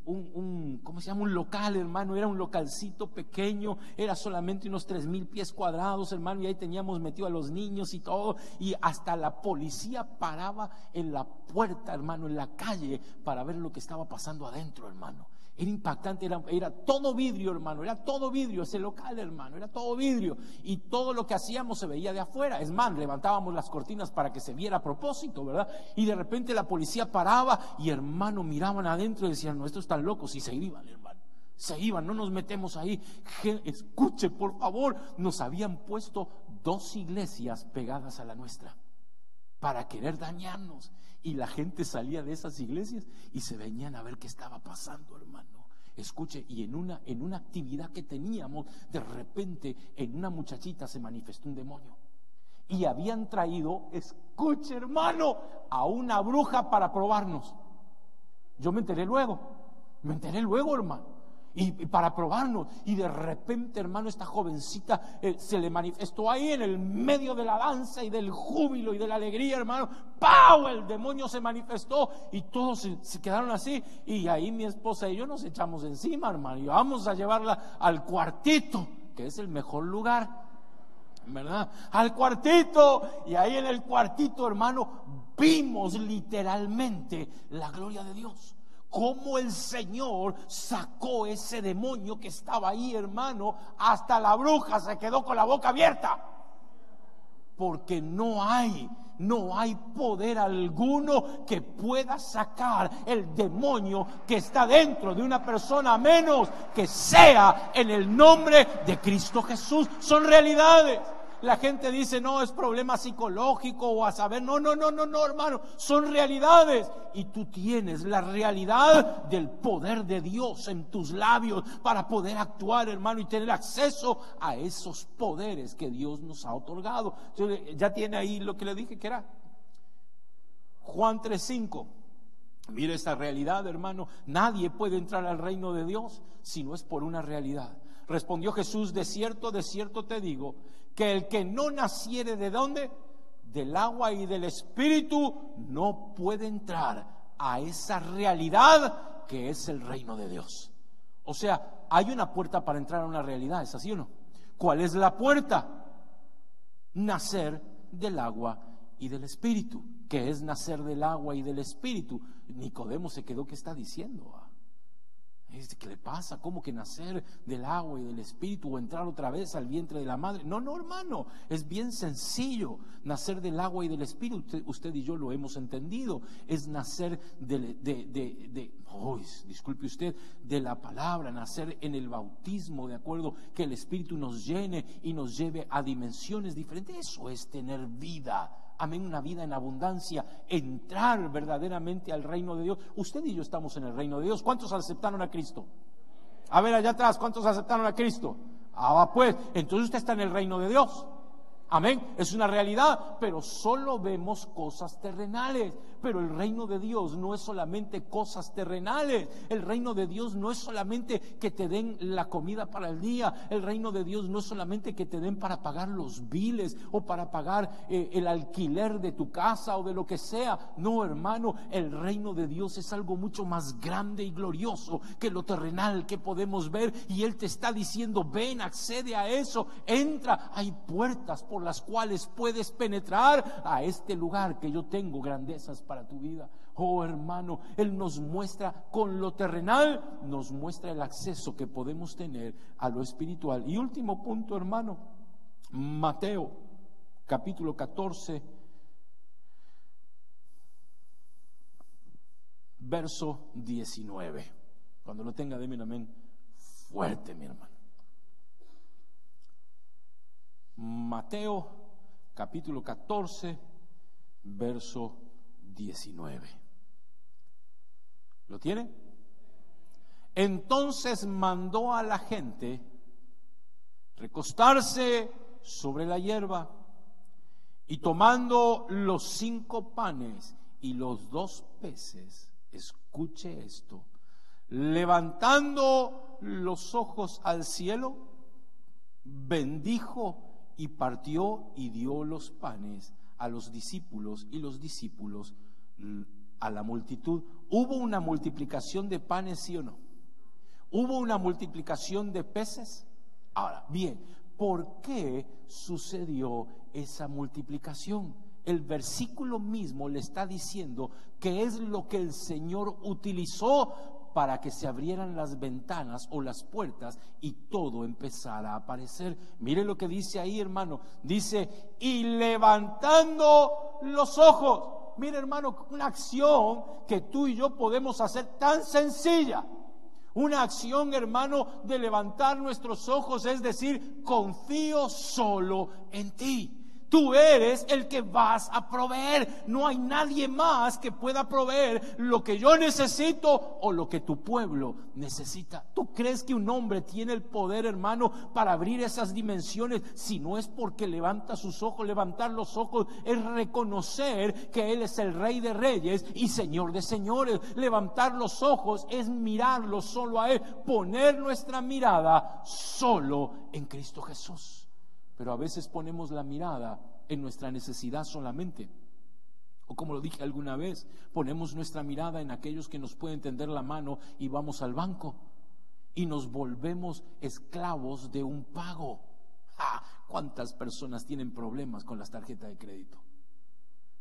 ¿cómo se llama? Un local, hermano. Era un localcito pequeño, era solamente unos 3,000 pies cuadrados, hermano, y ahí teníamos metido a los niños y todo, y hasta la policía paraba en la puerta, hermano, en la calle, para ver lo que estaba pasando adentro, hermano. Era impactante, era todo vidrio, hermano, era todo vidrio ese local, hermano, era todo vidrio, y todo lo que hacíamos se veía de afuera. Es más, levantábamos las cortinas para que se viera a propósito, ¿verdad? Y de repente la policía paraba y, hermano, miraban adentro y decían: no, estos están locos, y se iban, hermano, se iban, no nos metemos ahí. Escuche, por favor, nos habían puesto 2 iglesias pegadas a la nuestra para querer dañarnos, y la gente salía de esas iglesias y se venían a ver qué estaba pasando, hermano. Escuche, y en una actividad que teníamos, de repente en una muchachita se manifestó un demonio, y habían traído, escuche, hermano, a una bruja para probarnos. Yo me enteré luego, hermano, y para probarnos, y de repente, hermano, esta jovencita se le manifestó ahí en el medio de la danza y del júbilo y de la alegría, hermano. ¡Pau! El demonio se manifestó y todos se quedaron así, y ahí mi esposa y yo nos echamos encima, hermano, y vamos a llevarla al cuartito, que es el mejor lugar, ¿verdad? Al cuartito, y ahí en el cuartito, hermano, vimos literalmente la gloria de Dios. Cómo el Señor sacó ese demonio que estaba ahí, hermano. Hasta la bruja se quedó con la boca abierta, porque no hay poder alguno que pueda sacar el demonio que está dentro de una persona, a menos que sea en el nombre de Cristo Jesús. Son realidades. La gente dice: no, es problema psicológico o a saber. No, hermano, son realidades, y tú tienes la realidad del poder de Dios en tus labios para poder actuar, hermano, y tener acceso a esos poderes que Dios nos ha otorgado. Entonces, ya tiene ahí lo que le dije que era Juan 3:5. Mire esta realidad, hermano. Nadie puede entrar al reino de Dios si no es por una realidad. Respondió Jesús: de cierto te digo, que el que no naciere, ¿de dónde? Del agua y del Espíritu, no puede entrar a esa realidad que es el reino de Dios. O sea, hay una puerta para entrar a una realidad, ¿es así o no? ¿Cuál es la puerta? Nacer del agua y del Espíritu. ¿Qué es nacer del agua y del Espíritu? Nicodemo se quedó: ¿qué está diciendo? ¿Qué le pasa? ¿Cómo que nacer del agua y del Espíritu, o entrar otra vez al vientre de la madre? No, hermano, es bien sencillo. Nacer del agua y del Espíritu, usted y yo lo hemos entendido. Es nacer disculpe usted, de la palabra, nacer en el bautismo, de acuerdo, que el Espíritu nos llene y nos lleve a dimensiones diferentes. Eso es tener vida. Amén, una vida en abundancia, entrar verdaderamente al reino de Dios. Usted y yo estamos en el reino de Dios. ¿Cuántos aceptaron a Cristo? A ver, allá atrás, ¿cuántos aceptaron a Cristo? Pues, entonces usted está en el reino de Dios. Amén, es una realidad, pero solo vemos cosas terrenales. Pero el reino de Dios no es solamente cosas terrenales. El reino de Dios no es solamente que te den la comida para el día. El reino de Dios no es solamente que te den para pagar los biles o para pagar el alquiler de tu casa o de lo que sea. No, hermano, el reino de Dios es algo mucho más grande y glorioso que lo terrenal que podemos ver. Y Él te está diciendo: ven, accede a eso, entra. Hay puertas por las cuales puedes penetrar a este lugar que yo tengo grandezas para tu vida. Oh, hermano, Él nos muestra con lo terrenal, nos muestra el acceso que podemos tener a lo espiritual. Y último punto, hermano, Mateo capítulo 14, verso 19. Cuando lo tenga, déme un amén fuerte, mi hermano. Mateo capítulo 14, verso 19. ¿Lo tiene? Entonces mandó a la gente recostarse sobre la hierba, y tomando los 5 panes y los 2 peces, escuche esto, levantando los ojos al cielo, bendijo y partió y dio los panes a los discípulos, y los discípulos a la multitud. ¿Hubo una multiplicación de panes, sí o no? ¿Hubo una multiplicación de peces? Ahora, bien, ¿por qué sucedió esa multiplicación? El versículo mismo le está diciendo que es lo que el Señor utilizó para que se abrieran las ventanas o las puertas y todo empezara a aparecer. Mire lo que dice ahí, hermano. Dice, y levantando los ojos. Mire, hermano, una acción que tú y yo podemos hacer tan sencilla. Una acción, hermano, de levantar nuestros ojos, es decir, confío solo en ti. Tú eres el que vas a proveer. No hay nadie más que pueda proveer lo que yo necesito o lo que tu pueblo necesita. ¿Tú crees que un hombre tiene el poder, hermano, para abrir esas dimensiones? Si no es porque levanta sus ojos. Levantar los ojos es reconocer que Él es el Rey de Reyes y Señor de Señores. Levantar los ojos es mirarlo solo a Él, poner nuestra mirada solo en Cristo Jesús. Pero a veces ponemos la mirada en nuestra necesidad solamente. O como lo dije alguna vez, ponemos nuestra mirada en aquellos que nos pueden tender la mano y vamos al banco. Y nos volvemos esclavos de un pago. ¡Ja! ¿Cuántas personas tienen problemas con las tarjetas de crédito?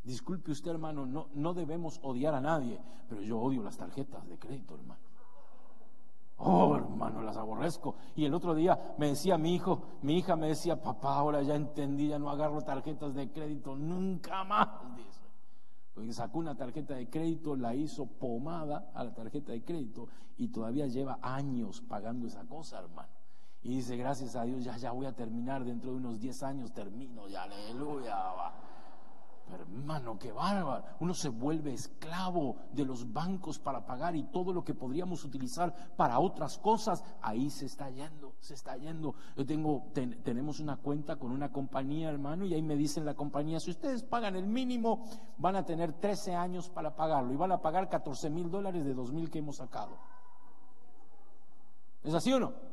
Disculpe usted, hermano, no debemos odiar a nadie, pero yo odio las tarjetas de crédito, hermano. Oh, hermano, las aborrezco. Y el otro día me decía mi hija me decía, papá, ahora ya entendí, ya no agarro tarjetas de crédito nunca más, dice. Porque sacó una tarjeta de crédito, la hizo pomada a la tarjeta de crédito y todavía lleva años pagando esa cosa, hermano. Y dice, gracias a Dios, ya voy a terminar, dentro de unos 10 años termino, ya, aleluya, va. Pero hermano, qué bárbaro. Uno se vuelve esclavo de los bancos para pagar y todo lo que podríamos utilizar para otras cosas, ahí se está yendo. Tenemos una cuenta con una compañía, hermano, y ahí me dicen la compañía, si ustedes pagan el mínimo, van a tener 13 años para pagarlo y van a pagar $14,000 de 2,000 que hemos sacado. ¿Es así o no?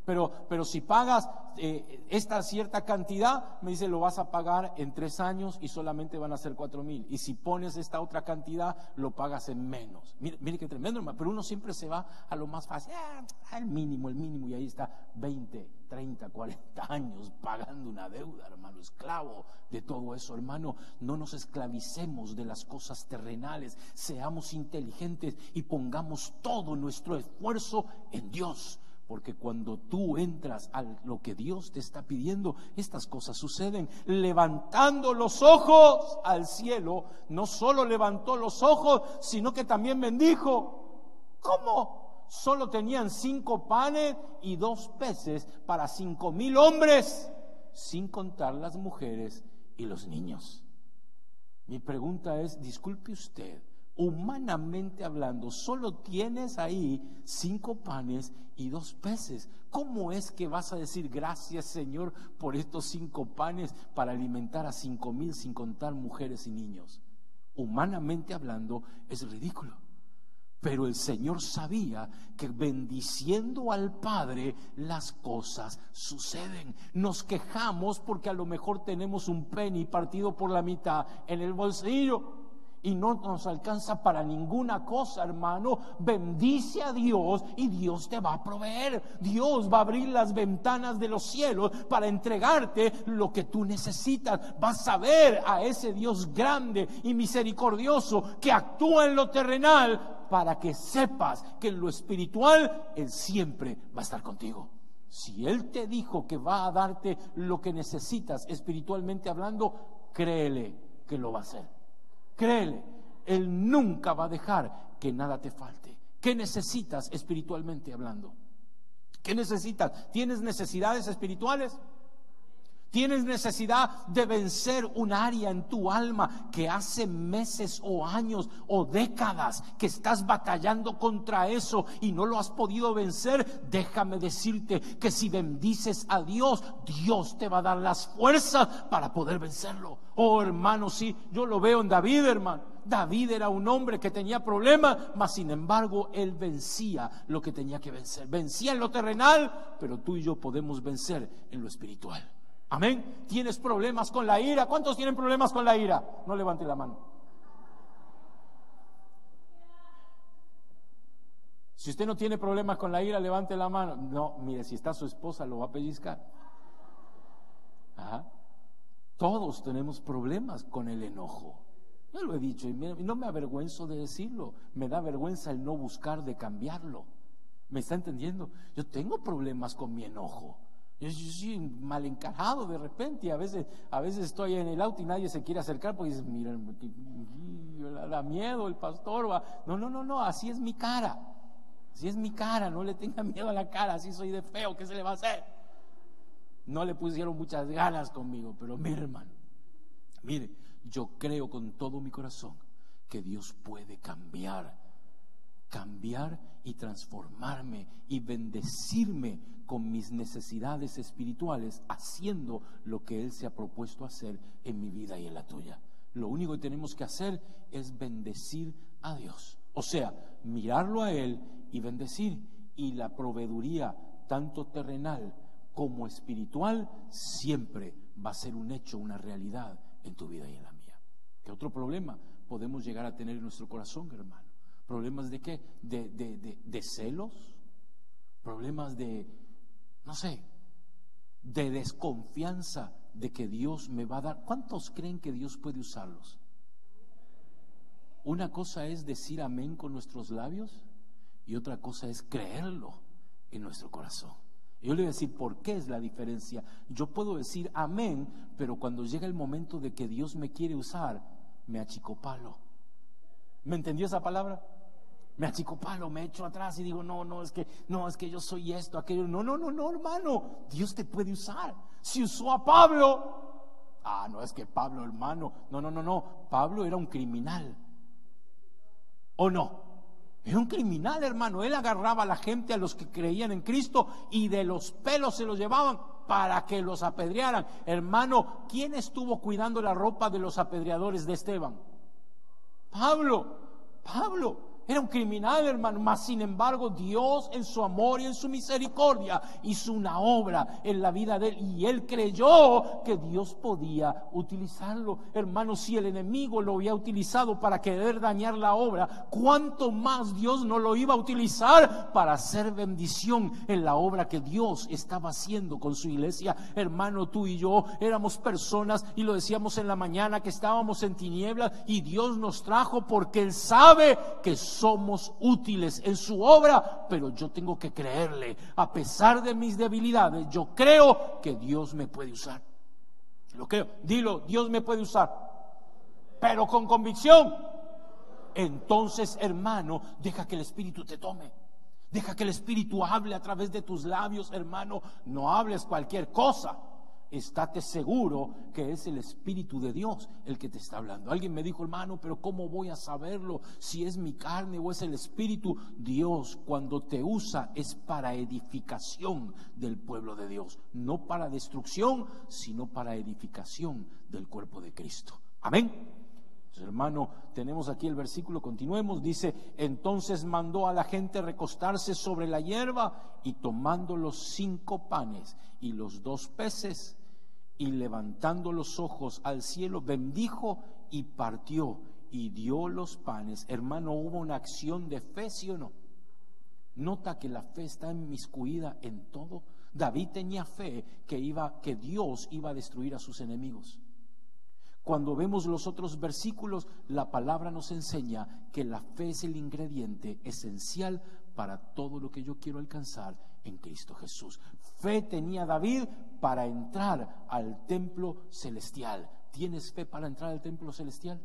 Pero si pagas esta cierta cantidad, me dice, lo vas a pagar en 3 años y solamente van a ser 4,000. Y si pones esta otra cantidad, lo pagas en menos. Mire qué tremendo, hermano. Pero uno siempre se va a lo más fácil. El mínimo. Y ahí está 20, 30, 40 años pagando una deuda, hermano, esclavo de todo eso, hermano. No nos esclavicemos de las cosas terrenales. Seamos inteligentes y pongamos todo nuestro esfuerzo en Dios. Porque cuando tú entras a lo que Dios te está pidiendo, estas cosas suceden. Levantando los ojos al cielo, no solo levantó los ojos, sino que también bendijo. ¿Cómo? Solo tenían 5 panes y 2 peces para 5,000 hombres, sin contar las mujeres y los niños. Mi pregunta es, disculpe usted, humanamente hablando, solo tienes ahí 5 panes y 2 peces. ¿Cómo es que vas a decir gracias, Señor, por estos 5 panes para alimentar a 5,000 sin contar mujeres y niños? Humanamente hablando es ridículo. Pero el Señor sabía que bendiciendo al Padre las cosas suceden. Nos quejamos porque a lo mejor tenemos un penny partido por la mitad en el bolsillo y no nos alcanza para ninguna cosa, hermano. Bendice a Dios y Dios te va a proveer. Dios va a abrir las ventanas de los cielos para entregarte lo que tú necesitas. Vas a ver a ese Dios grande y misericordioso que actúa en lo terrenal para que sepas que en lo espiritual Él siempre va a estar contigo. Si Él te dijo que va a darte lo que necesitas espiritualmente hablando, créele que lo va a hacer. Créele, Él nunca va a dejar que nada te falte. ¿Qué necesitas espiritualmente hablando? ¿Qué necesitas? ¿Tienes necesidades espirituales? ¿Tienes necesidad de vencer un área en tu alma que hace meses o años o décadas que estás batallando contra eso y no lo has podido vencer? Déjame decirte que si bendices a Dios, Dios te va a dar las fuerzas para poder vencerlo. Oh, hermano, sí, yo lo veo en David, hermano. David era un hombre que tenía problemas, mas sin embargo él vencía lo que tenía que vencer. Vencía en lo terrenal, pero tú y yo podemos vencer en lo espiritual. Amén. ¿Tienes problemas con la ira? ¿Cuántos tienen problemas con la ira? No levante la mano. Si usted no tiene problemas con la ira, levante la mano. No, mire, si está su esposa, lo va a pellizcar. Ajá. Todos tenemos problemas con el enojo. Yo lo he dicho y no me avergüenzo de decirlo. Me da vergüenza el no buscar de cambiarlo. ¿Me está entendiendo? Yo tengo problemas con mi enojo. Yo soy mal encarado de repente. A veces estoy en el auto y nadie se quiere acercar porque dices, mira, da miedo el pastor. No, así es mi cara. Así es mi cara, no le tenga miedo a la cara. Así soy de feo, ¿qué se le va a hacer? No le pusieron muchas ganas conmigo, pero mire, hermano, mire, yo creo con todo mi corazón que Dios puede cambiar y transformarme y bendecirme con mis necesidades espirituales, haciendo lo que Él se ha propuesto hacer en mi vida y en la tuya. Lo único que tenemos que hacer es bendecir a Dios, o sea, mirarlo a Él y bendecir, y la proveeduría tanto terrenal como espiritual siempre va a ser un hecho, una realidad en tu vida y en la mía. ¿Qué otro problema podemos llegar a tener en nuestro corazón, hermano? ¿Problemas de qué? ¿De celos? ¿Problemas de, no sé, de desconfianza de que Dios me va a dar? ¿Cuántos creen que Dios puede usarlos? Una cosa es decir amén con nuestros labios y otra cosa es creerlo en nuestro corazón. Yo le voy a decir por qué es la diferencia. Yo puedo decir amén, pero cuando llega el momento de que Dios me quiere usar, me achicopalo. ¿Me entendió esa palabra? Me achicopalo, me echo atrás y digo, no, es que yo soy esto, aquello. No, hermano, Dios te puede usar. Si usó a Pablo, no es que Pablo, hermano, no, Pablo era un criminal. ¿O no? Era un criminal, hermano. Él agarraba a la gente, a los que creían en Cristo, y de los pelos se los llevaban para que los apedrearan. Hermano, ¿quién estuvo cuidando la ropa de los apedreadores de Esteban? Pablo. Era un criminal, hermano, mas sin embargo Dios en su amor y en su misericordia hizo una obra en la vida de él, y él creyó que Dios podía utilizarlo. Hermano, si el enemigo lo había utilizado para querer dañar la obra, ¿cuánto más Dios no lo iba a utilizar para hacer bendición en la obra que Dios estaba haciendo con su iglesia? Hermano, tú y yo éramos personas, y lo decíamos en la mañana, que estábamos en tinieblas, y Dios nos trajo porque Él sabe que somos útiles en su obra, pero yo tengo que creerle. A pesar de mis debilidades, yo creo que Dios me puede usar. Lo creo. Dilo, Dios me puede usar, pero con convicción. Entonces, hermano, deja que el Espíritu te tome. Deja que el Espíritu hable a través de tus labios, hermano. No hables cualquier cosa. Estate seguro que es el Espíritu de Dios el que te está hablando. Alguien me dijo, hermano, pero ¿cómo voy a saberlo si es mi carne o es el Espíritu? Dios, cuando te usa, es para edificación del pueblo de Dios, no para destrucción, sino para edificación del cuerpo de Cristo. Amén. Entonces, hermano, tenemos aquí el versículo, continuemos. Dice, entonces mandó a la gente recostarse sobre la hierba, y tomando los 5 panes y los 2 peces, y levantando los ojos al cielo, bendijo y partió y dio los panes. Hermano, hubo una acción de fe, ¿sí o no? Nota que la fe está inmiscuida en todo. David tenía fe que Dios iba a destruir a sus enemigos. Cuando vemos los otros versículos, la palabra nos enseña que la fe es el ingrediente esencial para todo lo que yo quiero alcanzar en Cristo Jesús. Fe tenía David para entrar al templo celestial. ¿Tienes fe para entrar al templo celestial?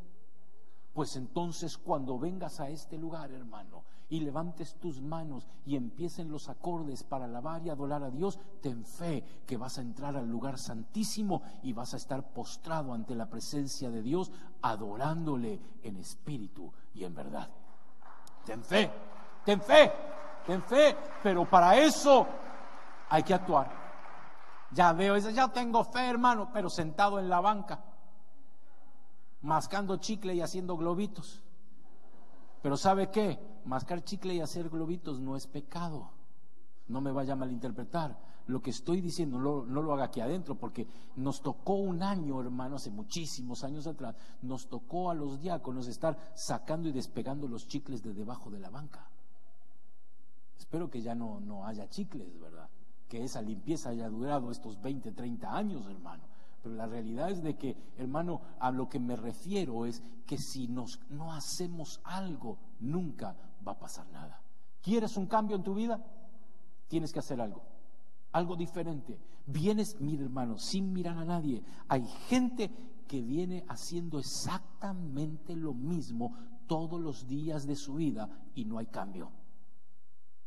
Pues entonces, cuando vengas a este lugar, hermano, y levantes tus manos y empiecen los acordes para alabar y adorar a Dios, ten fe que vas a entrar al lugar santísimo y vas a estar postrado ante la presencia de Dios, adorándole en espíritu y en verdad. Ten fe, ten fe, ten fe, pero para eso hay que actuar. Ya veo, ya tengo fe, hermano, pero sentado en la banca, mascando chicle y haciendo globitos. Pero ¿sabe qué? Mascar chicle y hacer globitos no es pecado. No me vaya a malinterpretar. Lo que estoy diciendo no lo haga aquí adentro, porque nos tocó un año, hermano, hace muchísimos años atrás, nos tocó a los diáconos estar sacando y despegando los chicles de debajo de la banca. Espero que ya no haya chicles, ¿verdad? Que esa limpieza haya durado estos 20, 30 años, hermano. Pero la realidad es de que, hermano, a lo que me refiero es que si no hacemos algo, nunca va a pasar nada. ¿Quieres un cambio en tu vida? Tienes que hacer algo diferente. Vienes, mira, hermano, sin mirar a nadie. Hay gente que viene haciendo exactamente lo mismo todos los días de su vida y no hay cambio.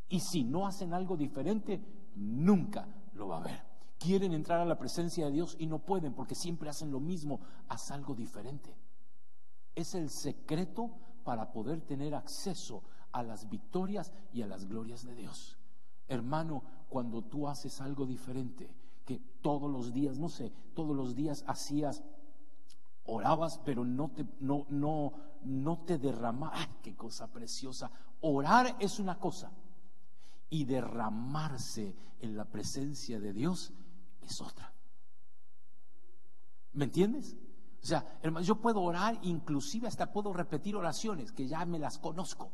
Y si no hacen algo diferente, nunca lo va a ver. Quieren entrar a la presencia de Dios y no pueden porque siempre hacen lo mismo. Haz algo diferente. Es el secreto para poder tener acceso a las victorias y a las glorias de Dios. Hermano, cuando tú haces algo diferente, que todos los días, no sé, todos los días orabas, pero no te derramabas. ¡Ay, qué cosa preciosa! Orar es una cosa y derramarse en la presencia de Dios es otra. ¿Me entiendes? O sea, hermano, yo puedo orar, inclusive hasta puedo repetir oraciones que ya me las conozco,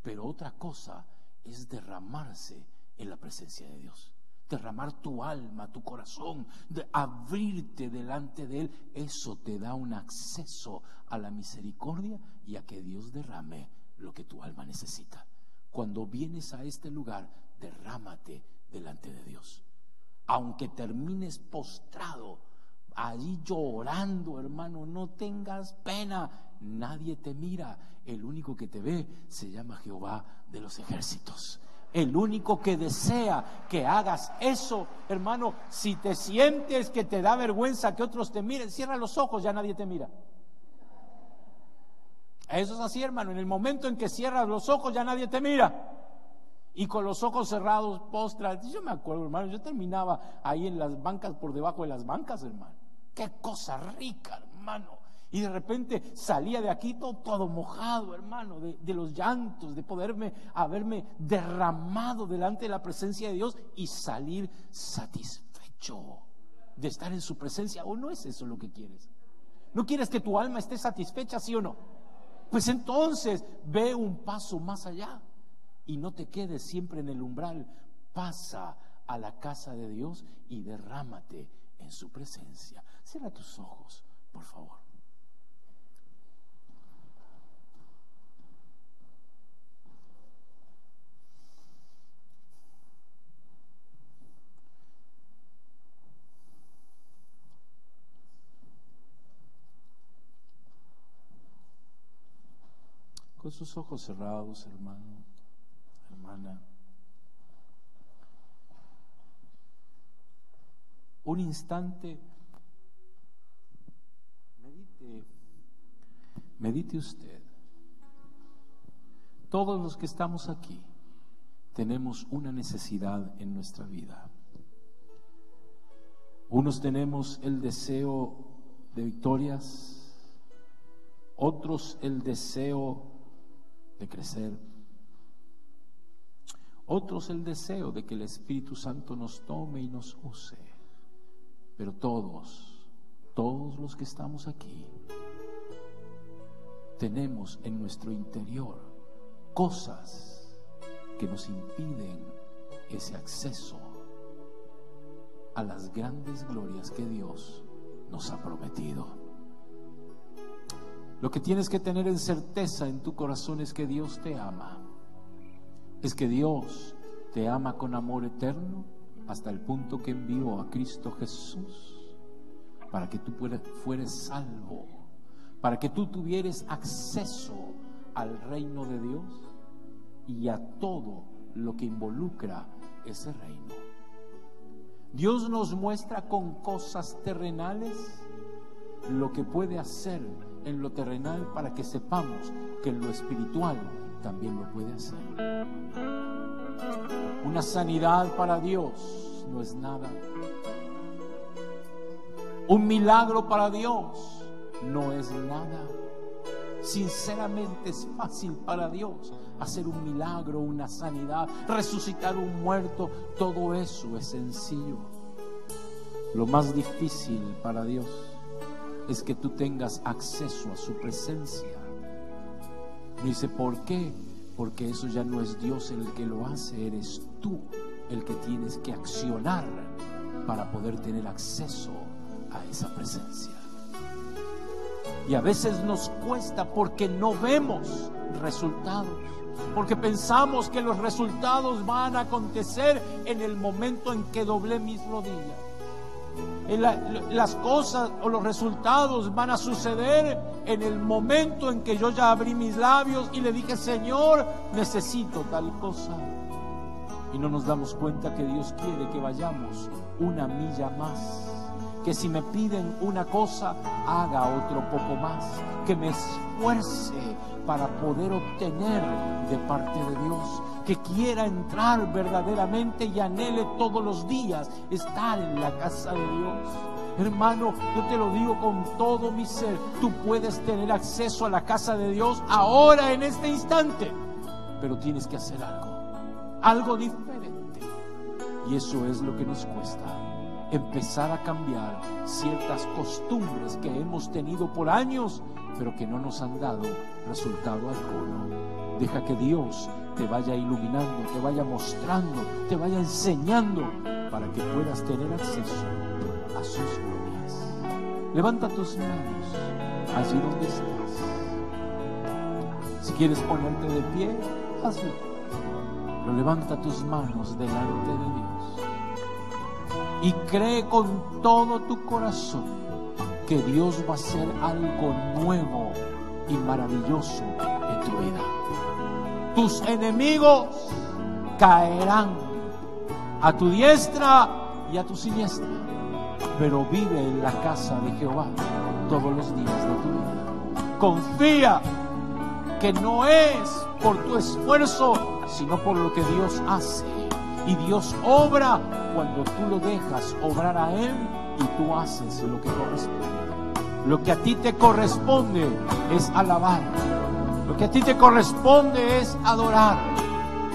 pero otra cosa es derramarse en la presencia de Dios. Derramar tu alma, tu corazón, abrirte delante de Él. Eso te da un acceso a la misericordia y a que Dios derrame lo que tu alma necesita. Cuando vienes a este lugar, derrámate delante de Dios. Aunque termines postrado, allí llorando, hermano, no tengas pena. Nadie te mira. El único que te ve se llama Jehová de los ejércitos. El único que desea que hagas eso, hermano. Si te sientes que te da vergüenza que otros te miren, cierra los ojos, ya nadie te mira. Eso es así, hermano. En el momento en que cierras los ojos, ya nadie te mira. Y con los ojos cerrados, postras. Yo me acuerdo, hermano, yo terminaba ahí en las bancas, por debajo de las bancas, hermano. Qué cosa rica, hermano. Y de repente salía de aquí todo mojado, hermano, de los llantos, de haberme derramado delante de la presencia de Dios y salir satisfecho de estar en su presencia. ¿O no es eso lo que quieres? ¿No quieres que tu alma esté satisfecha, sí o no? Pues entonces ve un paso más allá y no te quedes siempre en el umbral. Pasa a la casa de Dios y derrámate en su presencia. Cierra tus ojos, por favor. Con sus ojos cerrados, hermano, hermana. Un instante, medite usted. Todos los que estamos aquí tenemos una necesidad en nuestra vida. Unos tenemos el deseo de victorias, otros el deseo de crecer, otros el deseo de que el Espíritu Santo nos tome y nos use. Pero todos los que estamos aquí tenemos en nuestro interior cosas que nos impiden ese acceso a las grandes glorias que Dios nos ha prometido. Lo que tienes que tener en certeza en tu corazón es que Dios te ama. Es que Dios te ama con amor eterno hasta el punto que envió a Cristo Jesús para que tú fueres salvo, para que tú tuvieras acceso al reino de Dios y a todo lo que involucra ese reino. Dios nos muestra con cosas terrenales lo que puede hacer en lo terrenal para que sepamos que en lo espiritual también lo puede hacer. Una sanidad para Dios no es nada. Un milagro para Dios no es nada. Sinceramente es fácil para Dios hacer un milagro, una sanidad, resucitar un muerto. Todo eso es sencillo. Lo más difícil para Dios es que tú tengas acceso a su presencia. Dice, ¿por qué? porque eso ya no es Dios el que lo hace, eres tú el que tienes que accionar para poder tener acceso a esa presencia. Y a veces nos cuesta porque no vemos resultados, porque pensamos que los resultados van a acontecer en el momento en que doblé mis rodillas. Las cosas o los resultados van a suceder en el momento en que yo ya abrí mis labios y le dije: Señor, necesito tal cosa. Y no nos damos cuenta que Dios quiere que vayamos una milla más, que si me piden una cosa, haga otro poco más, que me esfuerce para poder obtener de parte de Dios, que quiera entrar verdaderamente y anhele todos los días estar en la casa de Dios. Hermano, yo te lo digo con todo mi ser, tú puedes tener acceso a la casa de Dios ahora, en este instante, pero tienes que hacer algo diferente. Y eso es lo que nos cuesta: empezar a cambiar ciertas costumbres que hemos tenido por años, pero que no nos han dado resultado alguno. Deja que Dios te vaya iluminando, te vaya mostrando, te vaya enseñando para que puedas tener acceso a sus glorias. Levanta tus manos allí donde estás. Si quieres ponerte de pie, hazlo. Pero levanta tus manos delante de Dios y cree con todo tu corazón que Dios va a hacer algo nuevo y maravilloso en tu vida. Tus enemigos caerán a tu diestra y a tu siniestra, pero vive en la casa de Jehová todos los días de tu vida. Confía que no es por tu esfuerzo, sino por lo que Dios hace. Y Dios obra cuando tú lo dejas obrar a Él y tú haces lo que corresponde. Lo que a ti te corresponde es alabar. Lo que a ti te corresponde es adorar.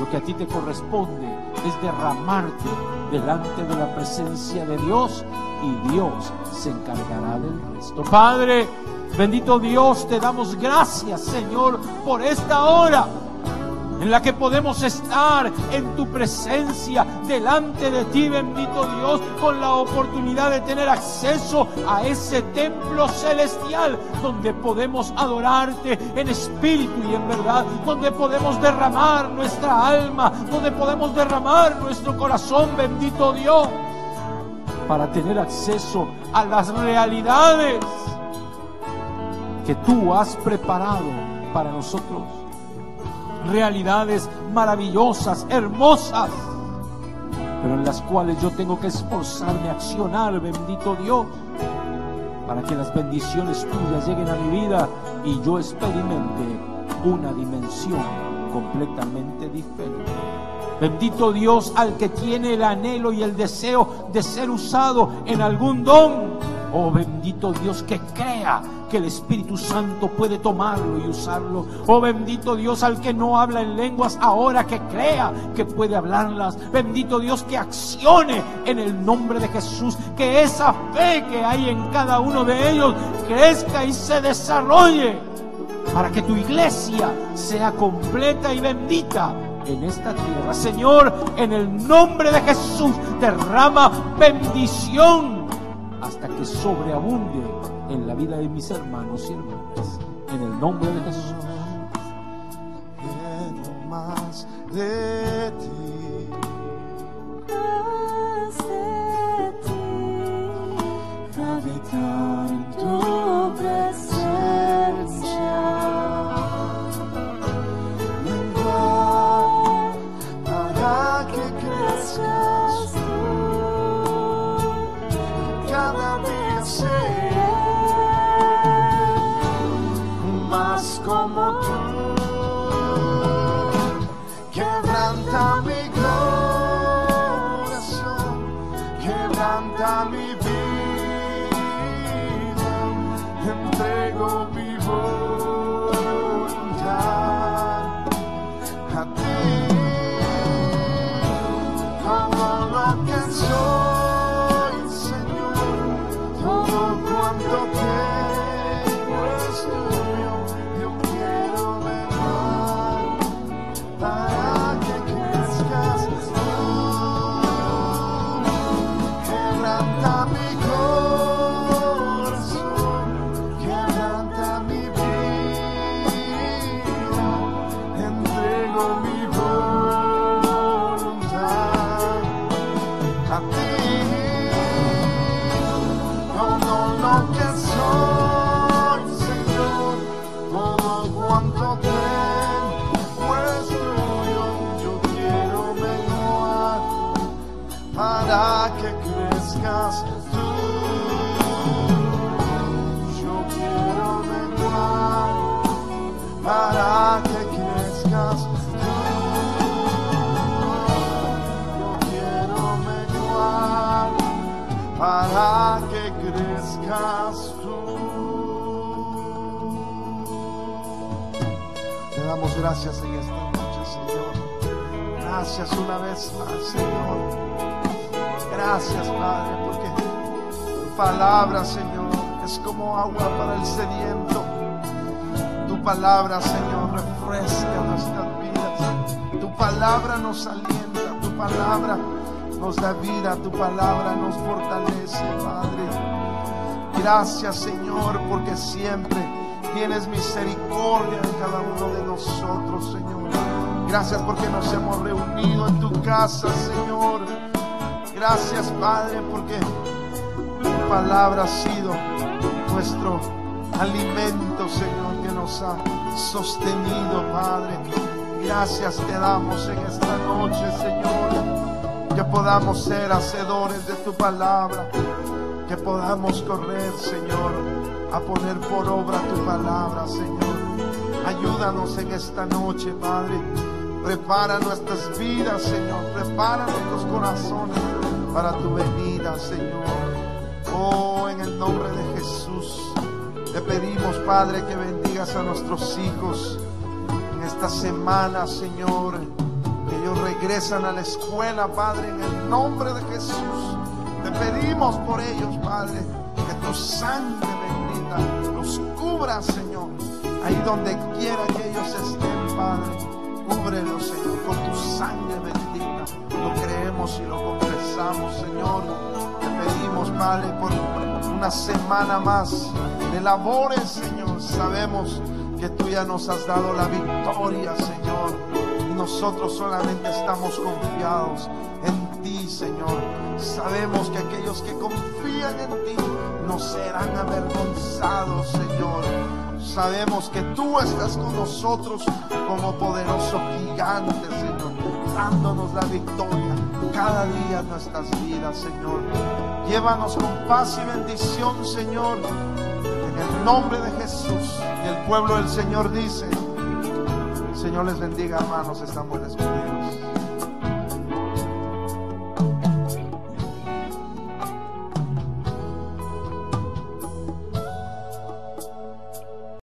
Lo que a ti te corresponde es derramarte delante de la presencia de Dios, y Dios se encargará del resto. Padre, bendito Dios, te damos gracias, Señor, por esta hora en la que podemos estar en tu presencia, delante de ti, bendito Dios, con la oportunidad de tener acceso a ese templo celestial donde podemos adorarte en espíritu y en verdad, donde podemos derramar nuestra alma, donde podemos derramar nuestro corazón, bendito Dios, para tener acceso a las realidades que tú has preparado para nosotros. Realidades maravillosas, hermosas, pero en las cuales yo tengo que esforzarme a accionar, bendito Dios, para que las bendiciones tuyas lleguen a mi vida y yo experimente una dimensión completamente diferente. Bendito Dios, al que tiene el anhelo y el deseo de ser usado en algún don, oh bendito Dios, que crea que el Espíritu Santo puede tomarlo y usarlo. Oh bendito Dios, al que no habla en lenguas ahora, que crea que puede hablarlas. Bendito Dios, que accione en el nombre de Jesús, que esa fe que hay en cada uno de ellos crezca y se desarrolle, para que tu iglesia sea completa y bendita en esta tierra. Señor, en el nombre de Jesús, derrama bendición hasta que sobreabunde en la vida de mis hermanos y hermanas. En el nombre de Jesús. Quiero más de ti. Más de ti. Habitar en tu presencia. Menguar para que crezcas tú. Cada día seré más como tú. Quebranta mi corazón, quebranta mi vida, entrego mi voluntad a ti. Todo lo que soy, Señor, todo cuanto tengo es tuyo. Yo quiero damos gracias en esta noche, Señor. Gracias una vez más, Señor. Gracias, Padre, porque tu palabra, Señor, es como agua para el sediento. Tu palabra, Señor, refresca nuestras vidas. Tu palabra nos alienta, tu palabra nos da vida, tu palabra nos fortalece, Padre. Gracias, Señor, porque siempre tienes misericordia de cada uno de nosotros, Señor. Gracias porque nos hemos reunido en tu casa, Señor. Gracias, Padre, porque tu palabra ha sido nuestro alimento, Señor, que nos ha sostenido, Padre. Gracias te damos en esta noche, Señor, que podamos ser hacedores de tu palabra, que podamos correr, Señor, a poner por obra tu palabra, Señor. Ayúdanos en esta noche, Padre. Prepara nuestras vidas, Señor. Prepara nuestros corazones para tu venida, Señor. Oh, en el nombre de Jesús, te pedimos, Padre, que bendigas a nuestros hijos en esta semana, Señor, que ellos regresan a la escuela, Padre, en el nombre de Jesús. Te pedimos por ellos, Padre, que tu sangre bendita los cubra, Señor, ahí donde quiera que ellos estén, Padre. Cúbrelos, Señor, con tu sangre bendita. Lo creemos y lo confesamos, Señor. Te pedimos, Padre, por una semana más de labores, Señor. Sabemos que tú ya nos has dado la victoria, Señor, y nosotros solamente estamos confiados en ti, Señor. Sabemos que aquellos que confían en ti no serán avergonzados, Señor. Sabemos que tú estás con nosotros como poderoso gigante, Señor, dándonos la victoria cada día en nuestras vidas, Señor. Llévanos con paz y bendición, Señor, en el nombre de Jesús. Y el pueblo del Señor dice: Señor les bendiga, hermanos, estamos despedidos.